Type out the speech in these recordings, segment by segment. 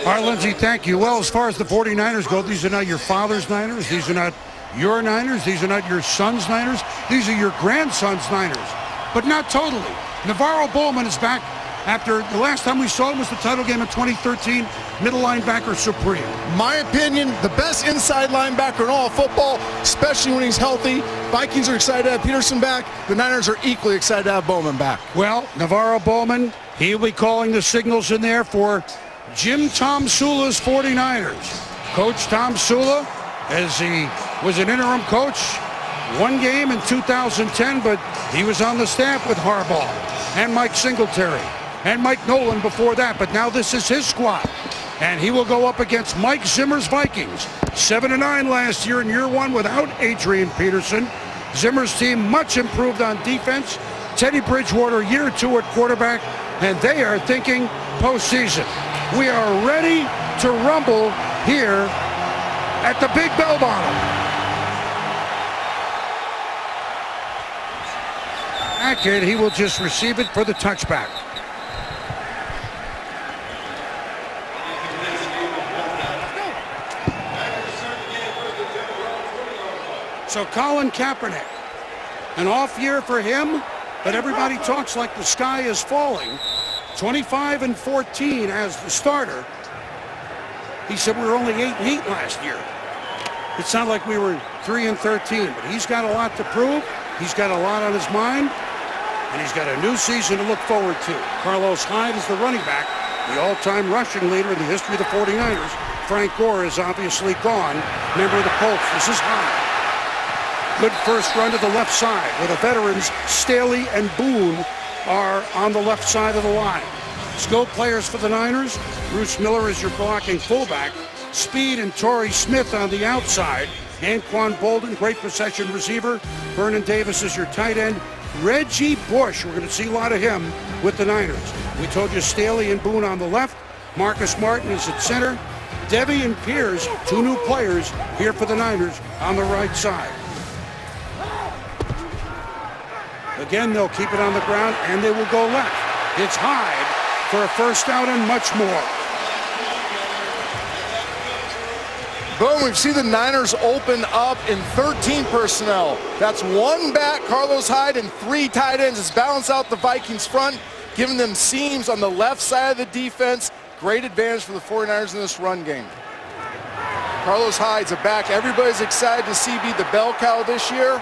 All right, Lindsay, thank you. Well, as far as the 49ers go, these are not your father's Niners. These are not your Niners. These are not your son's Niners. These are your grandson's Niners, but not totally. Navarro Bowman is back after the last time we saw him was the title game in 2013, middle linebacker supreme. My opinion, the best inside linebacker in all of football, especially when he's healthy. Vikings are excited to have Peterson back. The Niners are equally excited to have Bowman back. Well, Navarro Bowman, he'll be calling the signals in there for Jim Tom Sula's 49ers. Coach Tom Sula, as he was an interim coach, one game in 2010, but he was on the staff with Harbaugh and Mike Singletary and Mike Nolan before that, but now this is his squad. And he will go up against Mike Zimmer's Vikings. 7-9 last year in year one without Adrian Peterson. Zimmer's team much improved on defense. Teddy Bridgewater, year two at quarterback, and they are thinking postseason. We are ready to rumble here at the Big Bell Bottom. Hackett, he will just receive it for the touchback. So Colin Kaepernick, an off year for him, but everybody talks like the sky is falling. 25-14 as the starter. He said we were only 8-8 last year. It sounded like we were 3-13, but he's got a lot to prove. He's got a lot on his mind, and he's got a new season to look forward to. Carlos Hyde is the running back, the all-time rushing leader in the history of the 49ers. Frank Gore is obviously gone, member of the Colts. This is Hyde. Good first run to the left side, where the veterans Staley and Boone are on the left side of the line. Skilled players for the Niners. Bruce Miller is your blocking fullback. Speed and Torrey Smith on the outside. Anquan Bolden, great possession receiver. Vernon Davis is your tight end. Reggie Bush, we're going to see a lot of him with the Niners. We told you Staley and Boone on the left. Marcus Martin is at center. Devy and Pierce, two new players here for the Niners on the right side. Again, they'll keep it on the ground, and they will go left. It's Hyde for a first down and much more. Boom, we've seen the Niners open up in 13 personnel. That's one back, Carlos Hyde, and three tight ends. It's balanced out the Vikings front, giving them seams on the left side of the defense. Great advantage for the 49ers in this run game. Carlos Hyde's a back. Everybody's excited to see be the bell cow this year.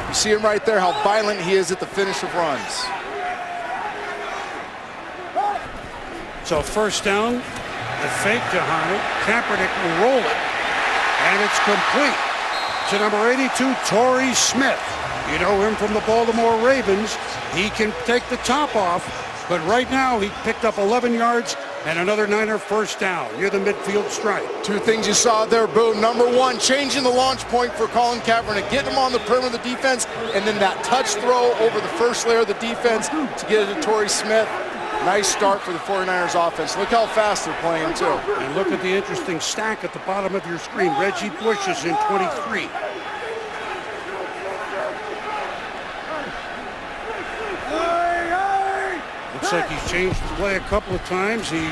You see him right there, how violent he is at the finish of runs. So first down, the fake to Hyde. Kaepernick will roll it, and it's complete to number 82, Torrey Smith. You know him from the Baltimore Ravens. He can take the top off, but right now he picked up 11 yards and another Niner first down near the midfield stripe. Two things you saw there, Boone. Number one, changing the launch point for Colin Kaepernick, getting him on the perimeter of the defense, and then that touch throw over the first layer of the defense to get it to Torrey Smith. Nice start for the 49ers offense. Look how fast they're playing, too. And look at the interesting stack at the bottom of your screen. Reggie Bush is in 23. Looks like he's changed the play a couple of times. He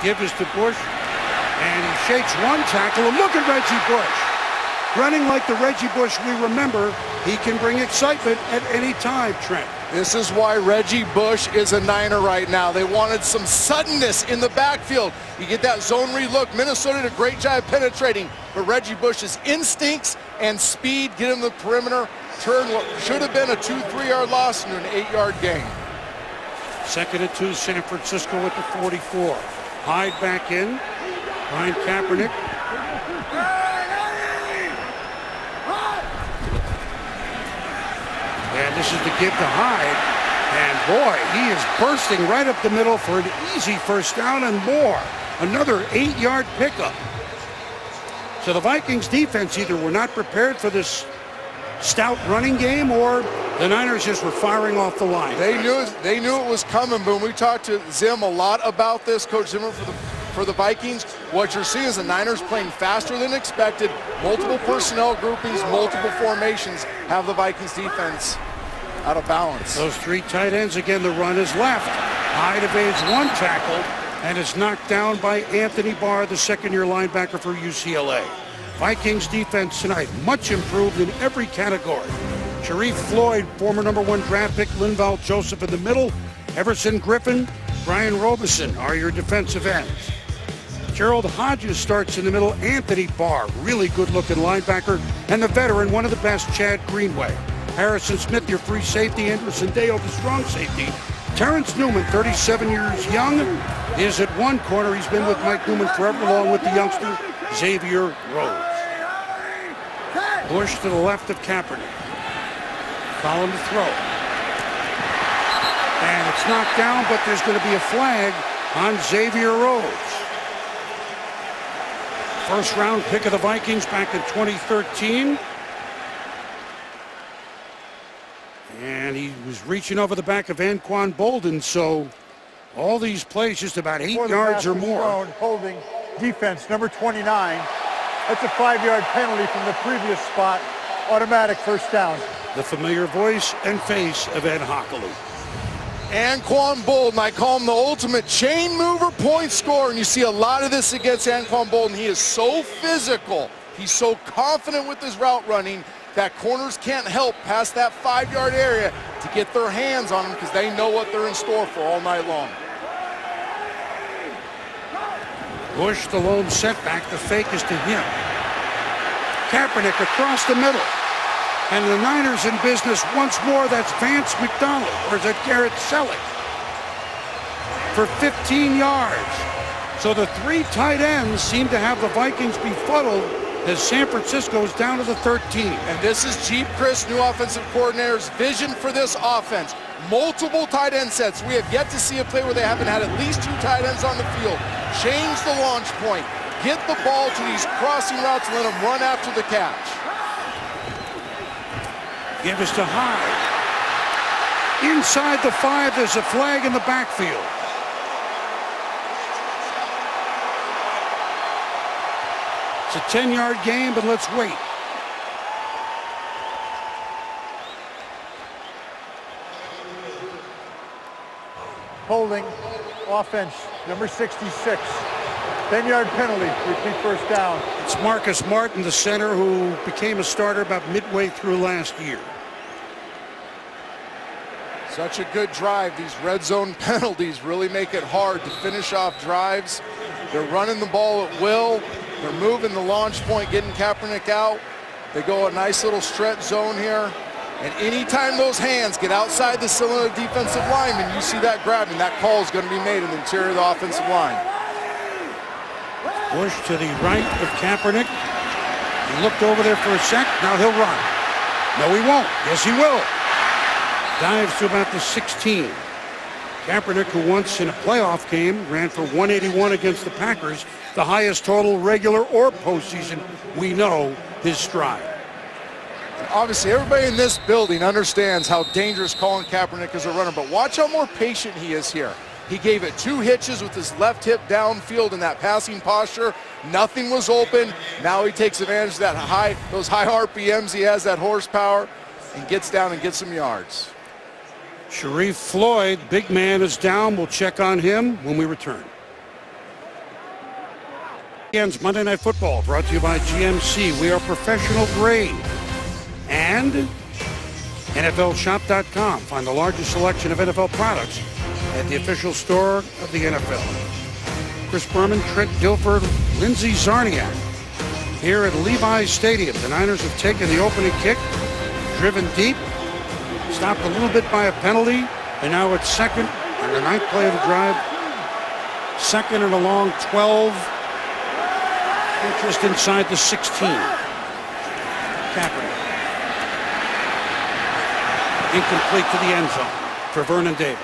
gives to Bush, and he shakes one tackle. And look at Reggie Bush. Running like the Reggie Bush we remember, he can bring excitement at any time, Trent. This is why Reggie Bush is a Niner right now. They wanted some suddenness in the backfield. You get that zone read look. Minnesota did a great job penetrating, but Reggie Bush's instincts and speed get him the perimeter, turn what should have been a 2-3 yard loss into an 8-yard gain. 2nd and 2, San Francisco with the 44. Hyde back in, behind Kaepernick. And this is the give to Hyde. And boy, he is bursting right up the middle for an easy first down and more. Another 8-yard pickup. So the Vikings defense either were not prepared for this stout running game, or the Niners just were firing off the line. They knew it was coming, but we talked to Zim a lot about this, Coach Zimmer for the Vikings. What you're seeing is the Niners playing faster than expected. Multiple personnel groupings, multiple formations have the Vikings defense out of balance. Those three tight ends, again, the run is left. Hyde evades one tackle, and is knocked down by Anthony Barr, the second-year linebacker for UCLA. Vikings defense tonight, much improved in every category. Sharif Floyd, former #1 draft pick, Linval Joseph in the middle, Everson Griffin, Brian Robeson are your defensive ends. Gerald Hodges starts in the middle, Anthony Barr, really good-looking linebacker, and the veteran, one of the best, Chad Greenway. Harrison Smith, your free safety, Anderson Dale, the strong safety. Terrence Newman, 37 years young, is at one corner. He's been with Mike Newman forever, along with the youngster, Xavier Rhodes. Bush to the left of Kaepernick. Following the throw. And it's knocked down, but there's going to be a flag on Xavier Rhodes. First round pick of the Vikings back in 2013. And he was reaching over the back of Anquan Bolden, so all these plays just about 8 yards or more. Holding defense, number 29. That's a 5-yard penalty from the previous spot. Automatic first down. The familiar voice and face of Ed Hockley. Anquan Bolden, I call him the ultimate chain mover point scorer, and you see a lot of this against Anquan Bolden. He is so physical. He's so confident with his route running that corners can't help past that 5-yard area to get their hands on him because they know what they're in store for all night long. Bush, the lone setback, the fake is to him. Kaepernick across the middle. And the Niners in business once more. That's Vance McDonald, or is it Garrett Selleck? For 15 yards. So the 3 tight ends seem to have the Vikings befuddled as San Francisco is down to the 13. And this is Jeep Chris, new offensive coordinator's vision for this offense. Multiple tight end sets. We have yet to see a play where they haven't had at least 2 tight ends on the field. Change the launch point. Get the ball to these crossing routes and let them run after the catch. Give us to Hyde. Inside the 5, there's a flag in the backfield. It's a 10-yard game, but let's wait. Holding offense, number 66. 10-yard penalty, repeat first down. It's Marcus Martin, the center, who became a starter about midway through last year. Such a good drive. These red zone penalties really make it hard to finish off drives. They're running the ball at will. They're moving the launch point, getting Kaepernick out. They go a nice little stretch zone here. And anytime those hands get outside the cylinder of defensive lineman, you see that grabbing. That call is going to be made in the interior of the offensive line. Bush to the right of Kaepernick. He looked over there for a sec. Now he'll run. No, he won't. Yes, he will. Dives to about the 16. Kaepernick, who once in a playoff game ran for 181 against the Packers, the highest total regular or postseason, we know his stride. Obviously, everybody in this building understands how dangerous Colin Kaepernick is a runner, but watch how more patient he is here. He gave it 2 hitches with his left hip downfield in that passing posture. Nothing was open. Now he takes advantage of that those high RPMs. He has that horsepower and gets down and gets some yards. Sharif Floyd, big man, is down. We'll check on him when we return. Against Monday Night Football, brought to you by GMC. We are professional grade. And NFLShop.com. Find the largest selection of NFL products at the official store of the NFL. Chris Berman, Trent Dilfer, Lindsey Zarniak here at Levi's Stadium. The Niners have taken the opening kick, driven deep, stopped a little bit by a penalty, and now it's second and the 9th play of the drive. Second and a long 12, just inside the 16. Kaepernick. Incomplete to the end zone for Vernon Davis.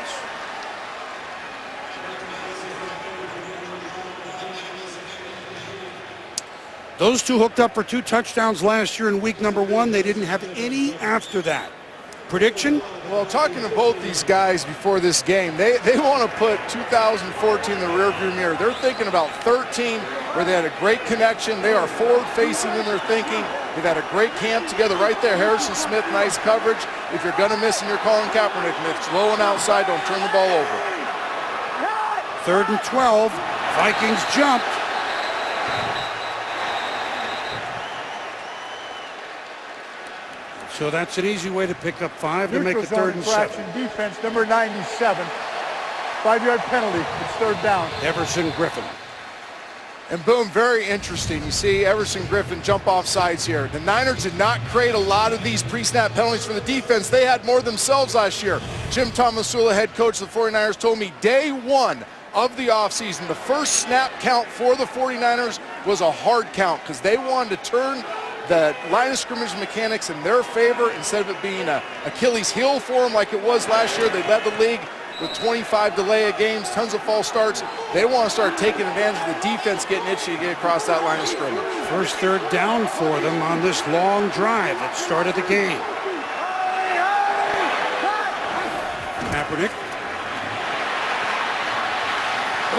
Those two hooked up for 2 touchdowns last year in week number 1. They didn't have any after that. Prediction? Well, talking to both these guys before this game, they want to put 2014 in the rearview mirror. They're thinking about 13, where they had a great connection. They are forward-facing in their thinking. They've had a great camp together right there. Harrison Smith, nice coverage. If you're going to miss and you're calling Kaepernick, and it's low and outside, don't turn the ball over. 3rd and 12. Vikings jumped. So that's an easy way to pick up 5 to make it 3rd and 7. Defense, number 97. 5-yard penalty. It's 3rd down. Everson Griffin. And boom, very interesting. You see Everson Griffin jump off sides here. The Niners did not create a lot of these pre-snap penalties for the defense. They had more themselves last year. Jim Tomasula, head coach of the 49ers, told me day one of the offseason, the first snap count for the 49ers was a hard count because they wanted to turn the line of scrimmage mechanics in their favor instead of it being an Achilles heel for them like it was last year. They led the league with 25 delay of games, tons of false starts. They want to start taking advantage of the defense getting itchy to get across that line of scrimmage. First 3rd down for them on this long drive that started the game. Kaepernick.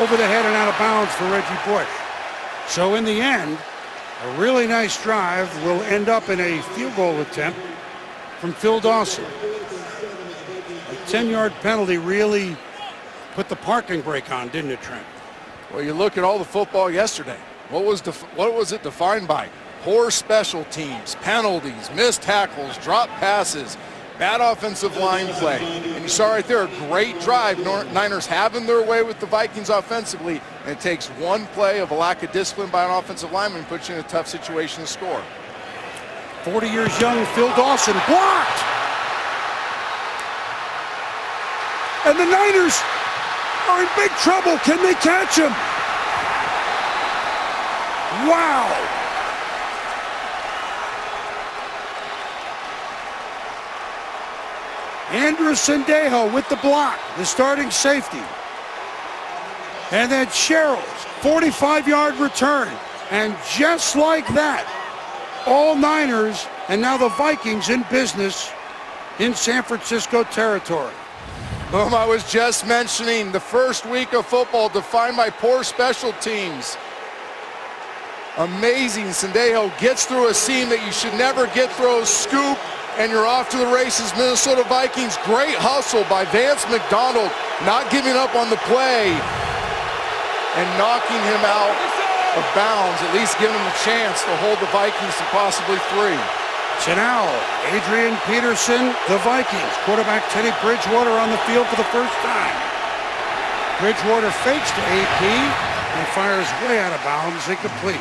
Over the head and out of bounds for Reggie Bush. So in the end, a really nice drive will end up in a field goal attempt from Phil Dawson. A 10-yard penalty really put the parking brake on, didn't it, Trent? Well, you look at all the football yesterday. What was it defined by? Poor special teams, penalties, missed tackles, drop passes, bad offensive line play. And you saw right there a great drive. Niners having their way with the Vikings offensively, and it takes one play of a lack of discipline by an offensive lineman and puts you in a tough situation to score. 40 years young Phil Dawson blocked. And the Niners are in big trouble. Can they catch him? Wow. Andrew Sendejo with the block, the starting safety. And then Sherrill's 45-yard return. And just like that, all Niners and now the Vikings in business in San Francisco territory. Boom, I was just mentioning the first week of football defined by poor special teams. Amazing. Sendejo gets through a seam that you should never get through. Scoop, and you're off to the races. Minnesota Vikings, great hustle by Vance McDonald, not giving up on the play and knocking him out of bounds, at least giving him a chance to hold the Vikings to possibly 3. So now, Adrian Peterson, the Vikings. Quarterback Teddy Bridgewater on the field for the first time. Bridgewater fakes to AP and fires way out of bounds, incomplete.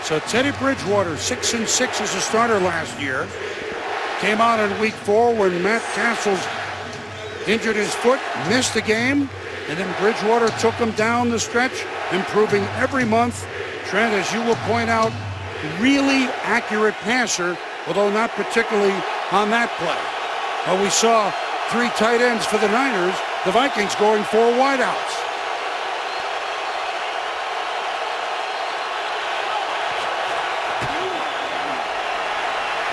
So Teddy Bridgewater, 6-6 as a starter last year. Came out in week 4 when Matt Castles injured his foot, missed the game, and then Bridgewater took him down the stretch, improving every month. Trent, as you will point out, really accurate passer, although not particularly on that play. Well, we saw 3 tight ends for the Niners, the Vikings going 4 wideouts.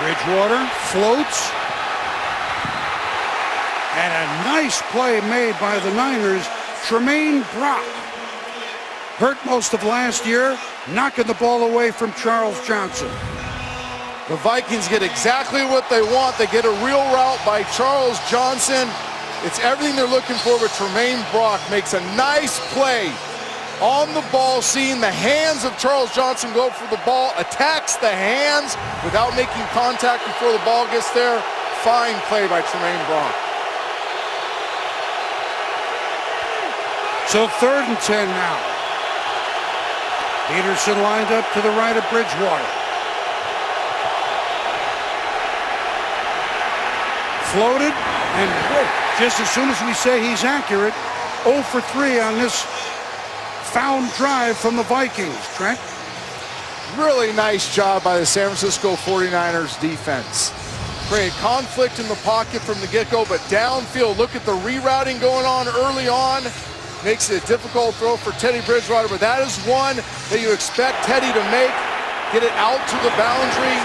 Bridgewater floats. And a nice play made by the Niners. Tremaine Brock, hurt most of last year, knocking the ball away from Charles Johnson. The Vikings get exactly what they want. They get a real route by Charles Johnson. It's everything they're looking for, but Tremaine Brock makes a nice play on the ball, seeing the hands of Charles Johnson go for the ball, attacks the hands without making contact before the ball gets there. Fine play by Tremaine Brock. So 3rd and 10 now. Peterson lined up to the right of Bridgewater. Floated, and just as soon as we say he's accurate, 0 for 3 on this found drive from the Vikings. Trent? Really nice job by the San Francisco 49ers defense. Create conflict in the pocket from the get-go, but downfield, look at the rerouting going on early on. Makes it a difficult throw for Teddy Bridgewater, but that is one that you expect Teddy to make. Get it out to the boundary,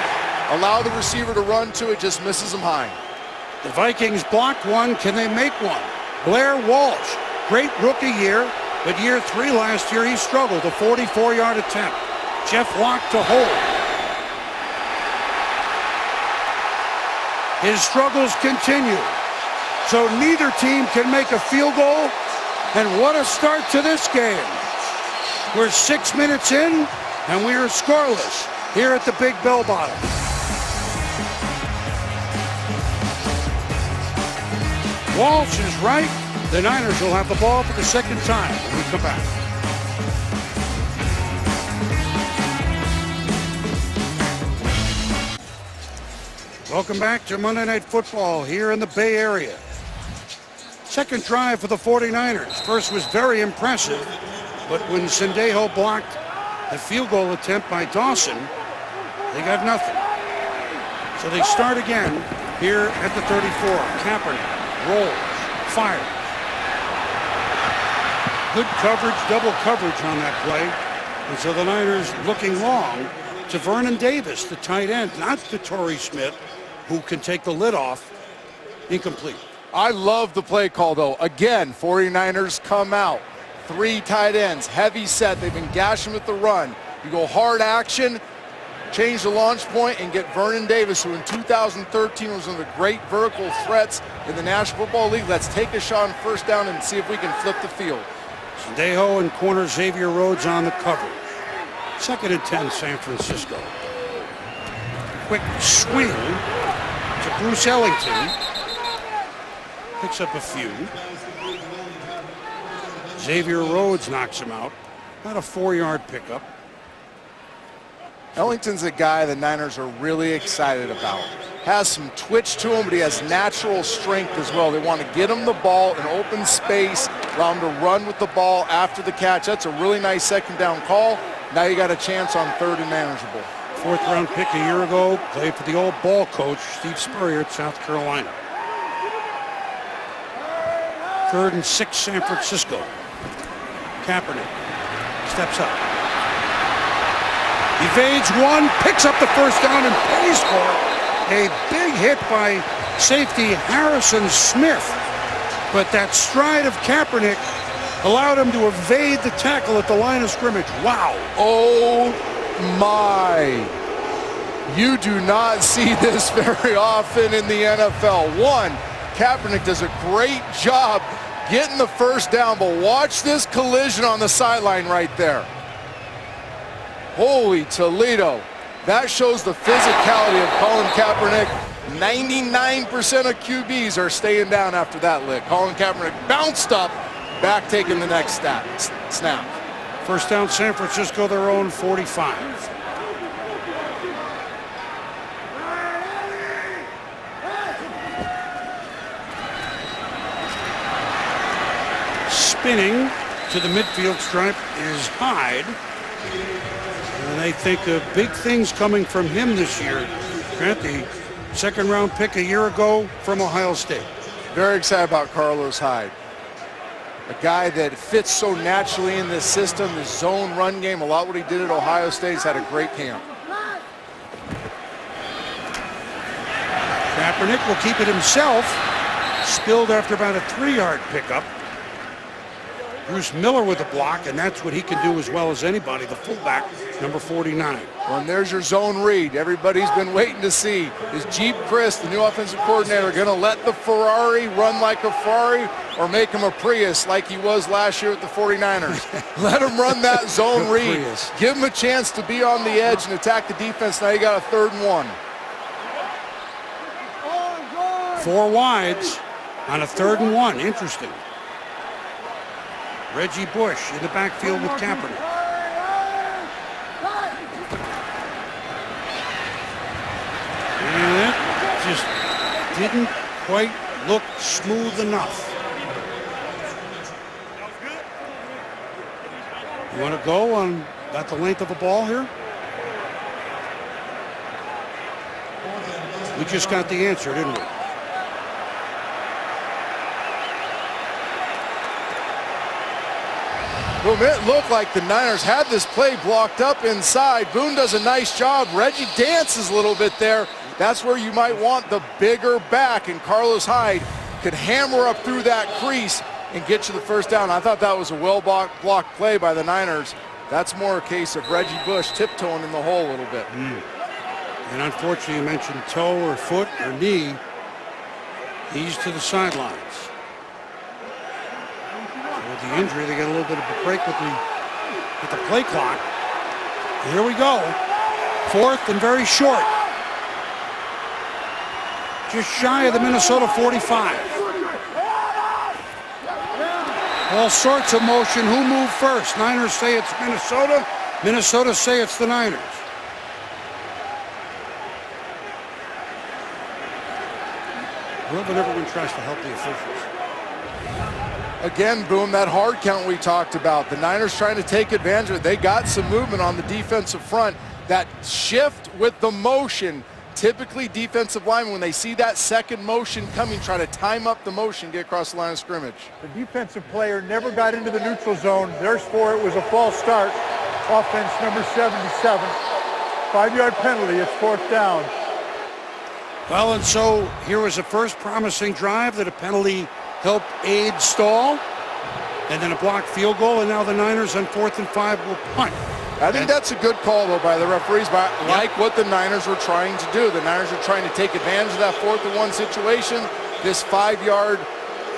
allow the receiver to run to it, just misses him high. The Vikings blocked one. Can they make one? Blair Walsh, great rookie year, but year 3 last year he struggled. A 44-yard attempt. Jeff Locke to hold. His struggles continue. So neither team can make a field goal. And what a start to this game. We're 6 minutes in, and we are scoreless here at the Big Bell Bottom. Walsh is right. The Niners will have the ball for the second time when we come back. Welcome back to Monday Night Football here in the Bay Area. Second drive for the 49ers. First was very impressive, but when Sendejo blocked the field goal attempt by Dawson, they got nothing. So they start again here at the 34. Kaepernick rolls, fires. Good coverage, double coverage on that play. And so the Niners looking long to Vernon Davis, the tight end, not to Torrey Smith, who can take the lid off. Incomplete. I love the play call, though. Again, 49ers come out. 3 tight ends, heavy set. They've been gashing with the run. You go hard action, change the launch point, and get Vernon Davis, who in 2013 was one of the great vertical threats in the National Football League. Let's take a shot on first down and see if we can flip the field. Sendejo and corner Xavier Rhodes on the coverage. 2nd and 10, San Francisco. Quick swing to Bruce Ellington. Picks up a few. Xavier Rhodes knocks him out. About a 4-yard pickup. Ellington's a guy the Niners are really excited about. Has some twitch to him, but he has natural strength as well. They want to get him the ball in open space, allow him to run with the ball after the catch. That's a really nice second down call. Now you got a chance on 3rd and manageable. 4th round pick a year ago, played for the old ball coach, Steve Spurrier at South Carolina. 3rd and 6, San Francisco. Kaepernick steps up. Evades one, picks up the first down and pays for it. A big hit by safety Harrison Smith. But that stride of Kaepernick allowed him to evade the tackle at the line of scrimmage. Wow. Oh my. You do not see this very often in the NFL. One, Kaepernick does a great job getting the first down, but watch this collision on the sideline right there. Holy Toledo. That shows the physicality of Colin Kaepernick. 99% of QBs are staying down after that lick. Colin Kaepernick bounced up, back taking the next snap. First down, San Francisco, their own 45. Spinning to the midfield stripe is Hyde. And they think of big things coming from him this year. Grant, the 2nd round pick a year ago from Ohio State. Very excited about Carlos Hyde. A guy that fits so naturally in this system, the zone run game, a lot what he did at Ohio State. He's had a great camp. Kaepernick will keep it himself. Spilled after about a 3-yard pickup. Bruce Miller with a block, and that's what he can do as well as anybody, the fullback, number 49. Well, and there's your zone read. Everybody's been waiting to see. Is Jeep Chris, the new offensive coordinator, going to let the Ferrari run like a Ferrari or make him a Prius like he was last year with the 49ers? Let him run that zone read. Prius. Give him a chance to be on the edge and attack the defense. Now you got a 3rd and 1. 4 wides on a 3rd and 1. Interesting. Reggie Bush in the backfield with Kaepernick. And that just didn't quite look smooth enough. You want to go on about the length of a ball here? We just got the answer, didn't we? Well, it looked like the Niners had this play blocked up inside. Boone does a nice job. Reggie dances a little bit there. That's where you might want the bigger back, and Carlos Hyde could hammer up through that crease and get you the first down. I thought that was a well-blocked play by the Niners. That's more a case of Reggie Bush tiptoeing in the hole a little bit. And unfortunately, you mentioned toe or foot or knee. He's to the sidelines. So with the injury. They get a little bit of a break with the play clock. Here we go. 4th and very short. Just shy of the Minnesota 45. All sorts of motion. Who moved first? Niners say it's Minnesota. Minnesota say it's the Niners. I love when everyone tries to help the officials. Again, Boom, that hard count we talked about. The Niners trying to take advantage of it. They got some movement on the defensive front. That shift with the motion, typically defensive linemen, when they see that second motion coming, try to time up the motion, get across the line of scrimmage. The defensive player never got into the neutral zone. Therefore, it was a false start. Offense number 77. 5-yard penalty. It's 4th down. Well, and so here was a first promising drive that a penalty helped aid stall, and then a blocked field goal, and now the Niners on 4th and 5 will punt. I think that's a good call, though, by the referees, but like what the Niners were trying to do. The Niners are trying to take advantage of that 4th and 1 situation. This 5-yard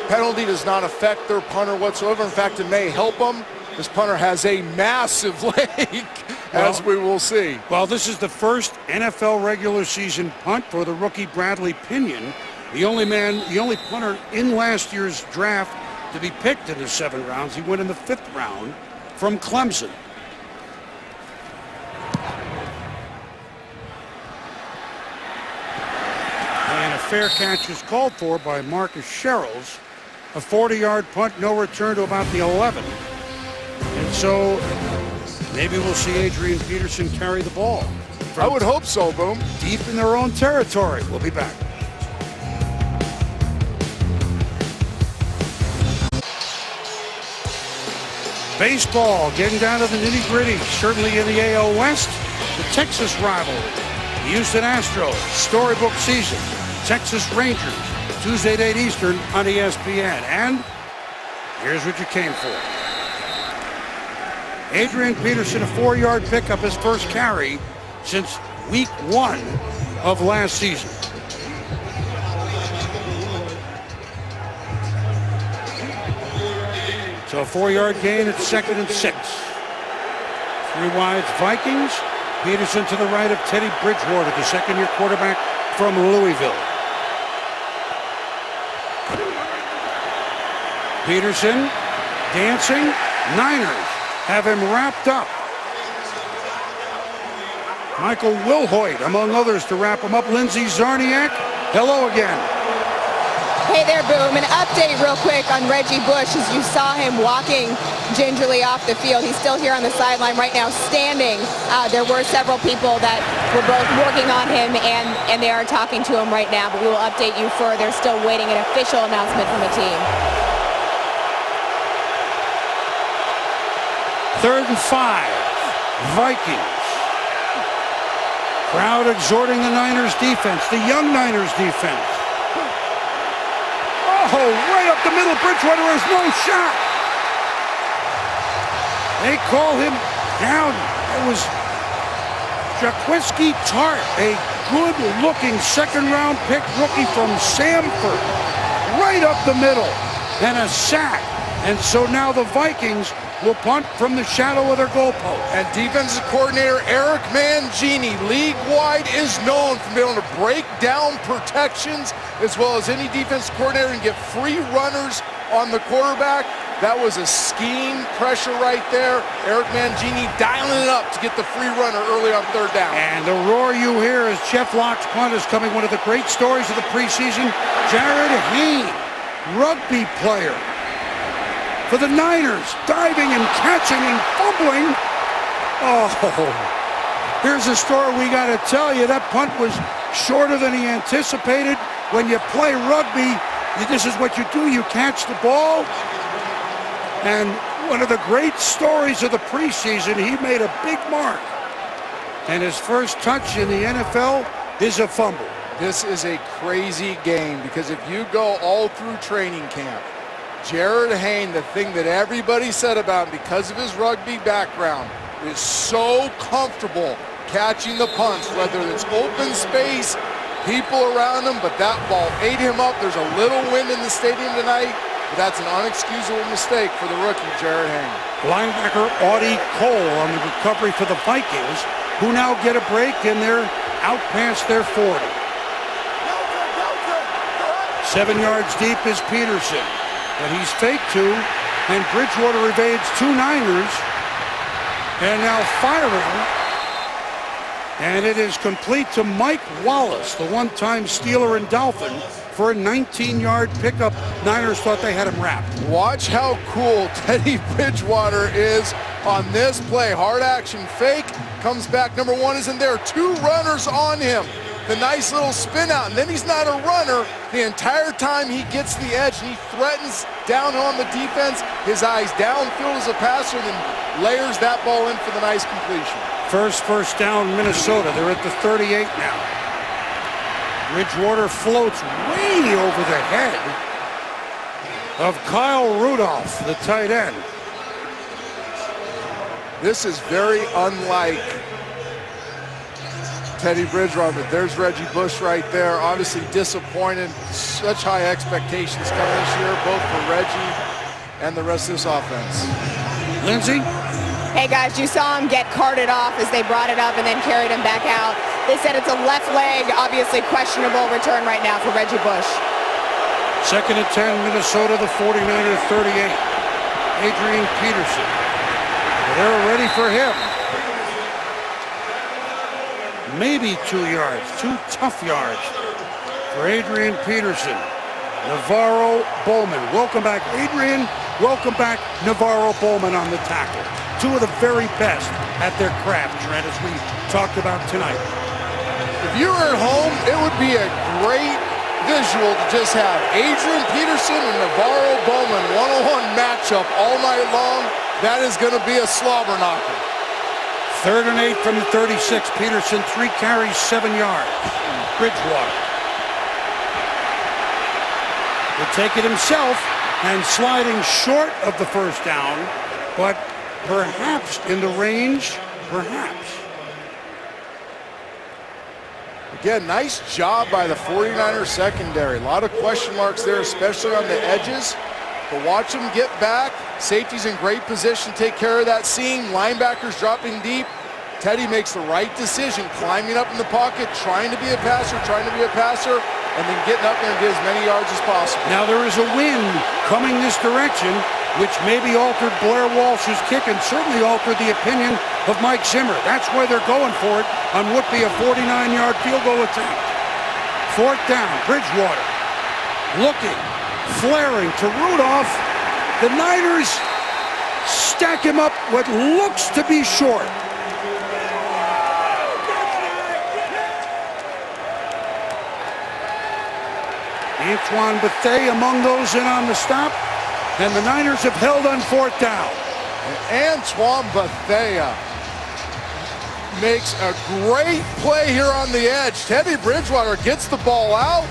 penalty does not affect their punter whatsoever. In fact, it may help them. This punter has a massive leg, as we will see. Well, this is the first NFL regular season punt for the rookie Bradley Pinion, the only punter in last year's draft to be picked in the 7 rounds. He went in the 5th round from Clemson. And a fair catch is called for by Marcus Sherrills. A 40-yard punt, no return to about the 11. And so maybe we'll see Adrian Peterson carry the ball. I would hope so, Boom. Deep in their own territory. We'll be back. Baseball getting down to the nitty-gritty. Certainly in the AL West, the Texas rivalry. The Houston Astros, storybook season. Texas Rangers, Tuesday at 8 Eastern on ESPN. And here's what you came for. Adrian Peterson, a 4-yard pickup, his first carry since week 1 of last season. So a 4-yard gain at 2nd and 6. 3 wides Vikings. Peterson to the right of Teddy Bridgewater, the second-year quarterback from Louisville. Peterson dancing. Niners have him wrapped up. Michael Wilhoit, among others, to wrap him up. Lindsey Zarniak, hello again. Hey there, Boom. An update real quick on Reggie Bush as you saw him walking gingerly off the field. He's still here on the sideline right now standing. There were several people that were both working on him and they are talking to him right now, but we will update you further. Still waiting an official announcement from the team. 3rd and 5, Vikings. Crowd exhorting the Niners defense, the young Niners defense. Oh, right up the middle, Bridgewater has no shot. They call him down. It was Jaquiski Tart, a good-looking second-round pick rookie from Samford. Right up the middle, and a sack. And so now the Vikings will punt from the shadow of their goalpost. And defensive coordinator Eric Mangini, league-wide, is known for being able to break down protections as well as any defensive coordinator and get free runners on the quarterback. That was a scheme pressure right there. Eric Mangini dialing it up to get the free runner early on 3rd down. And the roar you hear as Jeff Locke's punt is coming. One of the great stories of the preseason, Jared Hayne, rugby player for the Niners, diving and catching and fumbling. Oh, here's a story we got to tell you. That punt was shorter than he anticipated. When you play rugby, this is what you do. You catch the ball. And one of the great stories of the preseason, he made a big mark. And his first touch in the NFL is a fumble. This is a crazy game because if you go all through training camp, Jared Hayne, the thing that everybody said about him because of his rugby background, is so comfortable catching the punts, whether it's open space, people around him, but that ball ate him up. There's a little wind in the stadium tonight. but that's an unexcusable mistake for the rookie, Jared Hanger. Linebacker Audie Cole on the recovery for the Vikings, who now get a break and they're out past their 40. 7 yards deep is Peterson, but he's faked two, and Bridgewater evades 2 Niners, and now firing, and it is complete to Mike Wallace, the one-time Steeler and Dolphin, for a 19-yard pickup. Niners thought they had him wrapped. Watch how cool Teddy Bridgewater is on this play. Hard action fake, comes back, number 1 isn't there, 2 runners on him. The nice little spin out, and then he's not a runner the entire time he gets the edge, and he threatens down on the defense. His eyes downfield as a passer, and then layers that ball in for the nice completion. First down, Minnesota. They're at the 38 now. Bridgewater floats way over the head of Kyle Rudolph, the tight end. This is very unlike Teddy Bridgewater, but there's Reggie Bush right there. Obviously disappointed. Such high expectations coming this year, both for Reggie and the rest of this offense. Lindsay? Hey guys, you saw him get carted off as they brought it up and then carried him back out. They said it's a left leg, obviously questionable return right now for Reggie Bush. 2nd and 10, Minnesota, the 49er 38. Adrian Peterson. They're ready for him. Maybe 2 yards, 2 tough yards for Adrian Peterson. Navarro Bowman. Welcome back, Adrian. Welcome back, Navarro Bowman on the tackle. 2 of the very best at their craft, Trent, as we talked about tonight. If you were at home, it would be a great visual to just have Adrian Peterson and Navarro Bowman one-on-one matchup all night long. That is going to be a slobber knocker. 3rd and 8 from the 36. Peterson, 3 carries, 7 yards. Bridgewater will take it himself and sliding short of the first down, but perhaps in the range, perhaps. Again, nice job by the 49ers secondary. A lot of question marks there, especially on the edges. But watch them get back. Safety's in great position to take care of that seam. Linebackers dropping deep. Teddy makes the right decision, climbing up in the pocket, trying to be a passer, and then getting up there and get as many yards as possible. Now there is a wind coming this direction, which maybe altered Blair Walsh's kick and certainly altered the opinion of Mike Zimmer. That's why they're going for it on what would be a 49-yard field goal attempt. 4th down, Bridgewater looking, flaring to Rudolph. The Niners stack him up what looks to be short. Antoine Bethea among those in on the stop, and the Niners have held on 4th down. And Antoine Bethea makes a great play here on the edge. Teddy Bridgewater gets the ball out,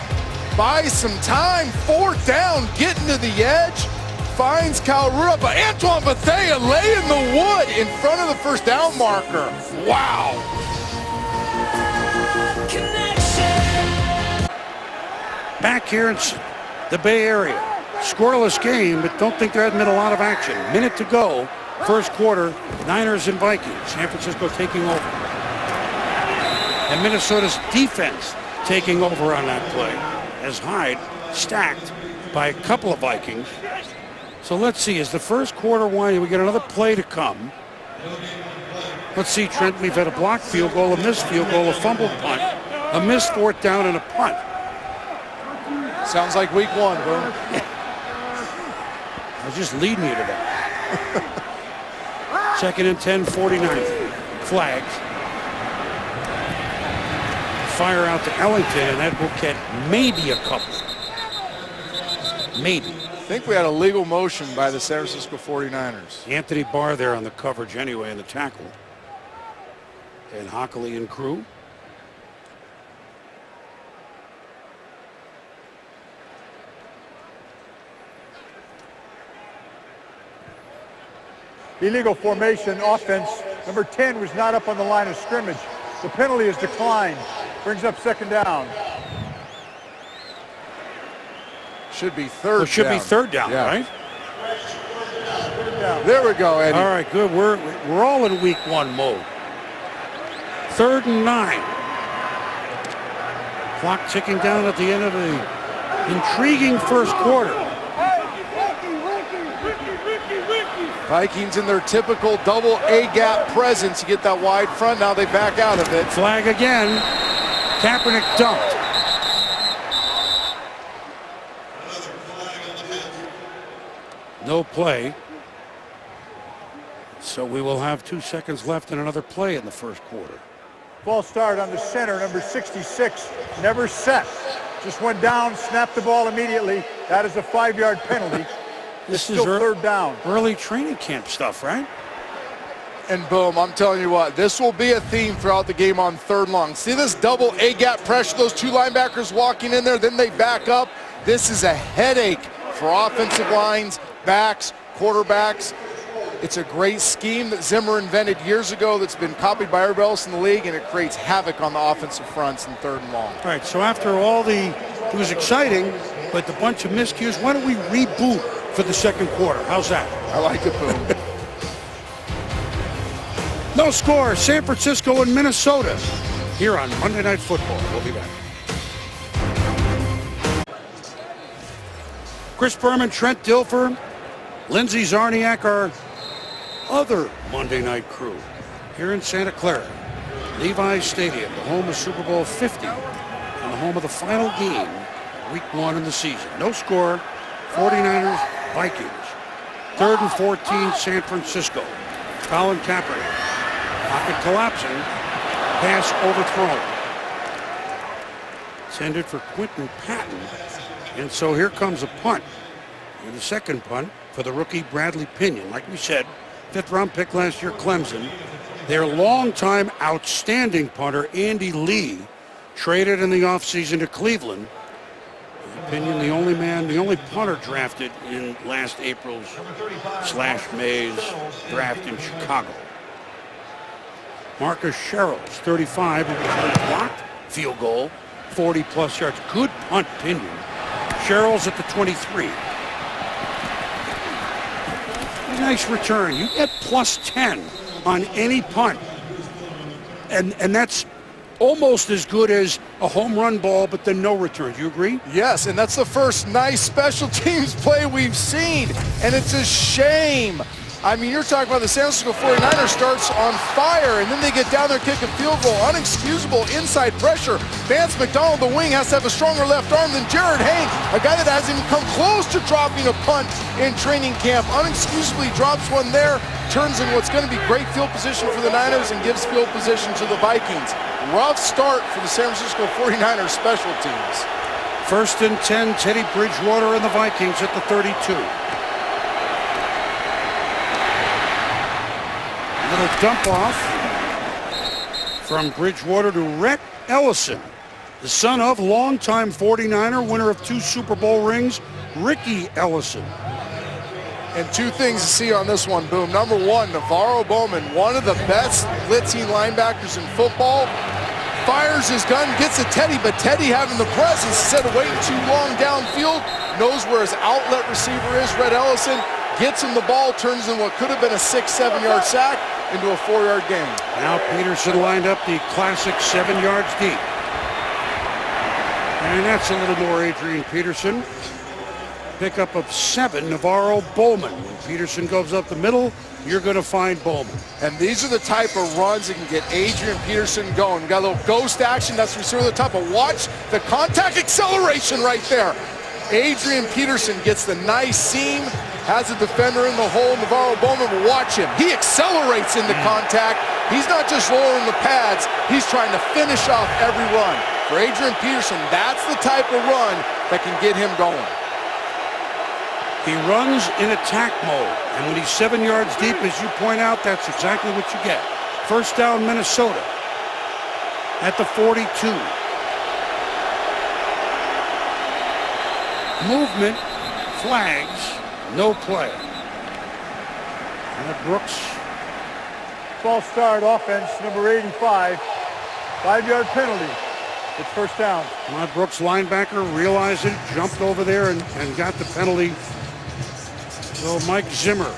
buys some time, 4th down, getting to the edge, finds Kyle Rudolph, but Antoine Bethea laying the wood in front of the first down marker. Wow. Back here in the Bay Area. Scoreless game, but don't think there hasn't been a lot of action. Minute to go, first quarter, Niners and Vikings. San Francisco taking over. And Minnesota's defense taking over on that play as Hyde stacked by a couple of Vikings. So let's see, as the first quarter winding, we get another play to come. Let's see, Trent, we've had a blocked field goal, a missed field goal, a fumbled punt, a missed 4th down, and a punt. Sounds like week 1, Boom. I was just leading you to that. 2nd and 10, 49. Flags. Fire out to Ellington, and that will get maybe a couple. Maybe. I think we had a legal motion by the San Francisco 49ers. Anthony Barr there on the coverage anyway in the tackle. And Hockley and crew. Illegal formation offense. Number 10 was not up on the line of scrimmage. The penalty is declined. Brings up 2nd down. Should be third down. It should be third down, yeah. right? There we go, Eddie. All right, good. We're all in week 1 mode. 3rd and 9. Clock ticking down at the end of the intriguing first quarter. Vikings in their typical double A-gap presence. You get that wide front, now they back out of it. Flag again. Kaepernick dumped. No play. So we will have 2 seconds left and another play in the first quarter. False start on the center, number 66, never set. Just went down, snapped the ball immediately. That is a 5-yard penalty. It's still third down. Early training camp stuff, right? And boom, I'm telling you what, this will be a theme throughout the game on 3rd and long. See this double A-gap pressure, those 2 linebackers walking in there, then they back up. This is a headache for offensive lines, backs, quarterbacks. It's a great scheme that Zimmer invented years ago that's been copied by everybody else in the league, and it creates havoc on the offensive fronts in 3rd and long. All right, so after all it was exciting, but the bunch of miscues, why don't we reboot for the second quarter? How's that? I like it, boom. No score, San Francisco and Minnesota here on Monday Night Football. We'll be back. Chris Berman, Trent Dilfer, Lindsey Zarniak, our other Monday night crew here in Santa Clara. Levi's Stadium, the home of Super Bowl 50 and the home of the final game, week 1 in the season. No score, 49ers, Vikings. 3rd and 14, San Francisco. Colin Kaepernick. Pocket collapsing. Pass overthrown. Intended for Quentin Patton. And so here comes a punt. And the second punt for the rookie Bradley Pinion. Like we said, 5th round pick last year, Clemson. Their longtime outstanding punter, Andy Lee, traded in the offseason to Cleveland. Pinion, the only punter drafted in last April's /May's draft in Chicago. Marcus Sherrills, 35, who was blocked field goal, 40-plus yards. Good punt, Pinion. Sherrills at the 23. Nice return. You get plus 10 on any punt. And that's almost as good as a home run ball, but then no return. Do you agree? Yes, and that's the first nice special teams play we've seen. And it's a shame. I mean, you're talking about the San Francisco 49ers starts on fire, and then they get down there, kick a field goal. Unexcusable inside pressure. Vance McDonald, the wing, has to have a stronger left arm than Jared Hain, a guy that hasn't even come close to dropping a punt in training camp. Unexcusably drops one there, turns in what's going to be great field position for the Niners and gives field position to the Vikings. Rough start for the San Francisco 49ers special teams. 1st and 10, Teddy Bridgewater and the Vikings at the 32. Little dump off from Bridgewater to Rhett Ellison, the son of longtime 49er, winner of 2 Super Bowl rings, Ricky Ellison. And 2 things to see on this one, boom. Number 1, Navarro Bowman, one of the best blitzing linebackers in football, fires his gun, gets to Teddy, but Teddy having the presence instead of waiting too long downfield, knows where his outlet receiver is, Rhett Ellison, gets him the ball, turns in what could have been a 6-7 yard sack into a 4-yard gain. Now Peterson lined up the classic 7 yards deep. And that's a little more Adrian Peterson. Pickup of 7, Navarro Bowman. When Peterson goes up the middle, you're going to find Bowman. And these are the type of runs that can get Adrian Peterson going. We got a little ghost action. That's receiver at the top. But watch the contact acceleration right there. Adrian Peterson gets the nice seam, has a defender in the hole. Navarro Bowman, will watch him. He accelerates into contact. He's not just lowering the pads. He's trying to finish off every run. For Adrian Peterson, that's the type of run that can get him going. He runs in attack mode, and when he's 7 yards deep, as you point out, that's exactly what you get. 1st down, Minnesota at the 42. Movement, flags, no play. And Brooks. False start offense, number 85. 5-yard penalty. It's first down. Rod Brooks, linebacker, realized it, jumped over there and got the penalty. So Mike Zimmer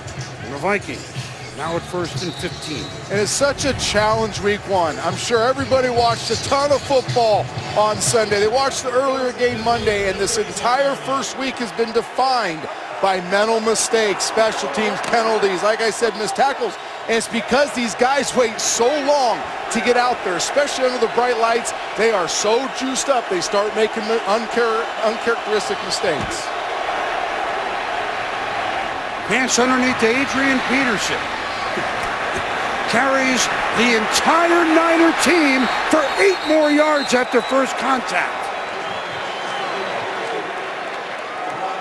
and the Vikings now at 1st and 15. And it's such a challenge week 1. I'm sure everybody watched a ton of football on Sunday. They watched the earlier game Monday, and this entire first week has been defined by mental mistakes, special teams, penalties, like I said, missed tackles. And it's because these guys wait so long to get out there, especially under the bright lights. They are so juiced up, they start making uncharacteristic mistakes. Pass underneath to Adrian Peterson. Carries the entire Niner team for 8 more yards after first contact.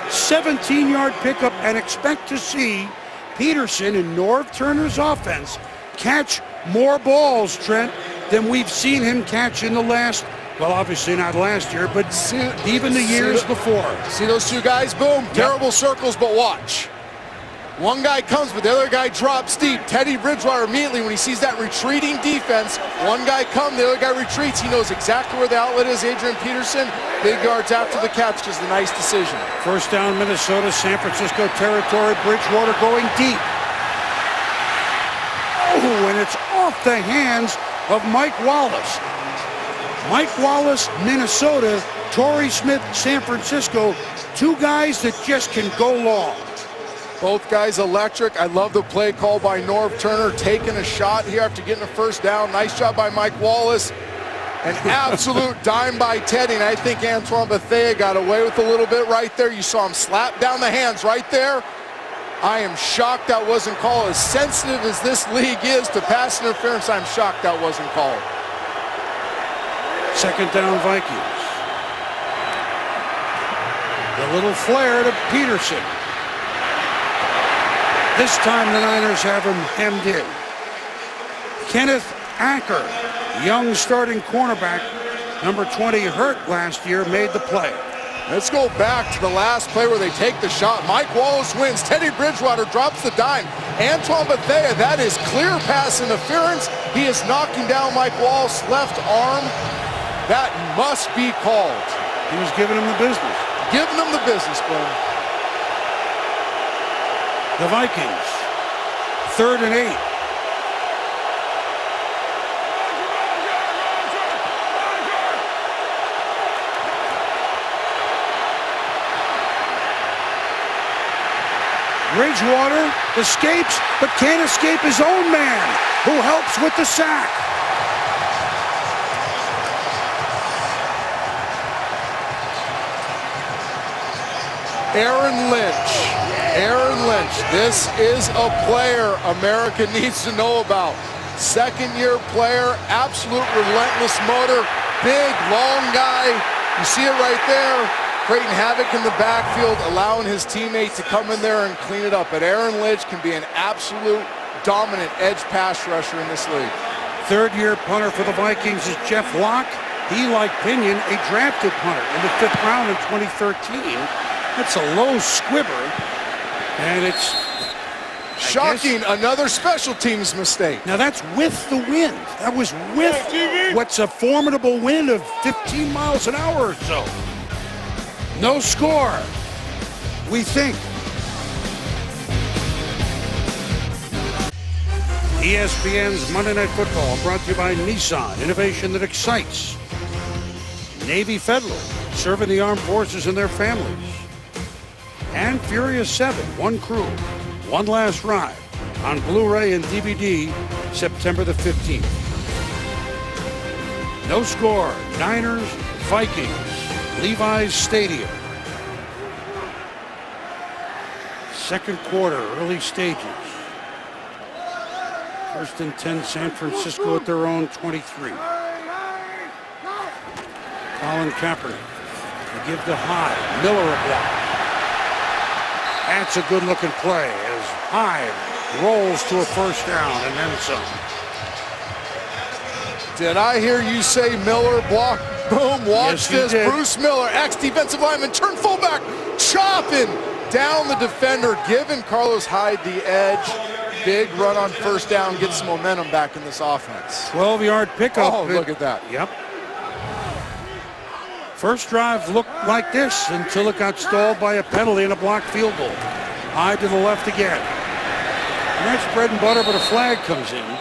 17-yard pickup, and expect to see Peterson and Norv Turner's offense catch more balls, Trent, than we've seen him catch in the last, well, obviously not last year, but even the years before. See those two guys? Boom. Yep. Terrible circles, but watch. One guy comes, but the other guy drops deep. Teddy Bridgewater immediately, when he sees that retreating defense, one guy comes, the other guy retreats. He knows exactly where the outlet is. Adrian Peterson, big yards after the catch, just a nice decision. First down, Minnesota, San Francisco territory. Bridgewater going deep. Oh, and it's off the hands of Mike Wallace. Mike Wallace, Minnesota. Torrey Smith, San Francisco. Two guys that just can go long. Both guys electric. I love the play call by Norv Turner, taking a shot here after getting a first down. Nice job by Mike Wallace. An absolute dime by Teddy, and I think Antoine Bethea got away with a little bit right there. You saw him slap down the hands right there. I am shocked that wasn't called. As sensitive as this league is to pass interference, I'm shocked that wasn't called. Second down, Vikings. The little flare to Peterson. This time the Niners have him hemmed in. Kenneth Acker, young starting cornerback, number 20, hurt last year, made the play. Let's go back to the last play where they take the shot. Mike Wallace wins. Teddy Bridgewater drops the dime. Antoine Bethea, that is clear pass interference. He is knocking down Mike Wallace's left arm. That must be called. He was giving him the business. Giving him the business, boom. The Vikings, 3rd and 8. Bridgewater escapes, but can't escape his own man, who helps with the sack. Aaron Lynch, this is a player America needs to know about. Second-year player, absolute relentless motor, big, long guy. You see it right there, creating havoc in the backfield, allowing his teammate to come in there and clean it up. But Aaron Lynch can be an absolute dominant edge pass rusher in this league. Third-year punter for the Vikings is Jeff Locke. He, like Pinion, a drafted punter in the 5th round in 2013. That's a low squibber, and it's shocking. Another special teams mistake. Now that's with the wind. That was with what's a formidable wind of 15 miles an hour or so. No score, we think. ESPN's Monday Night Football brought to you by Nissan, innovation that excites. Navy Federal, serving the armed forces and their families. And Furious 7, one crew, one last ride, on Blu-ray and DVD, September the 15th. No score, Niners, Vikings, Levi's Stadium. Second quarter, early stages. 1st and 10, San Francisco at their own 23. Colin Kaepernick, they give to Hyde, Miller a block. That's a good-looking play as Hyde rolls to a first down and then some. Did I hear you say Miller block? Boom, watch this. Did. Bruce Miller, ex-defensive lineman, turn fullback, chopping down the defender, giving Carlos Hyde the edge. Big run on first down, gets some momentum back in this offense. 12-yard pickup. Oh, look at that. Yep. First drive looked like this until it got stalled by a penalty and a blocked field goal. High to the left again. And that's bread and butter, but a flag comes in.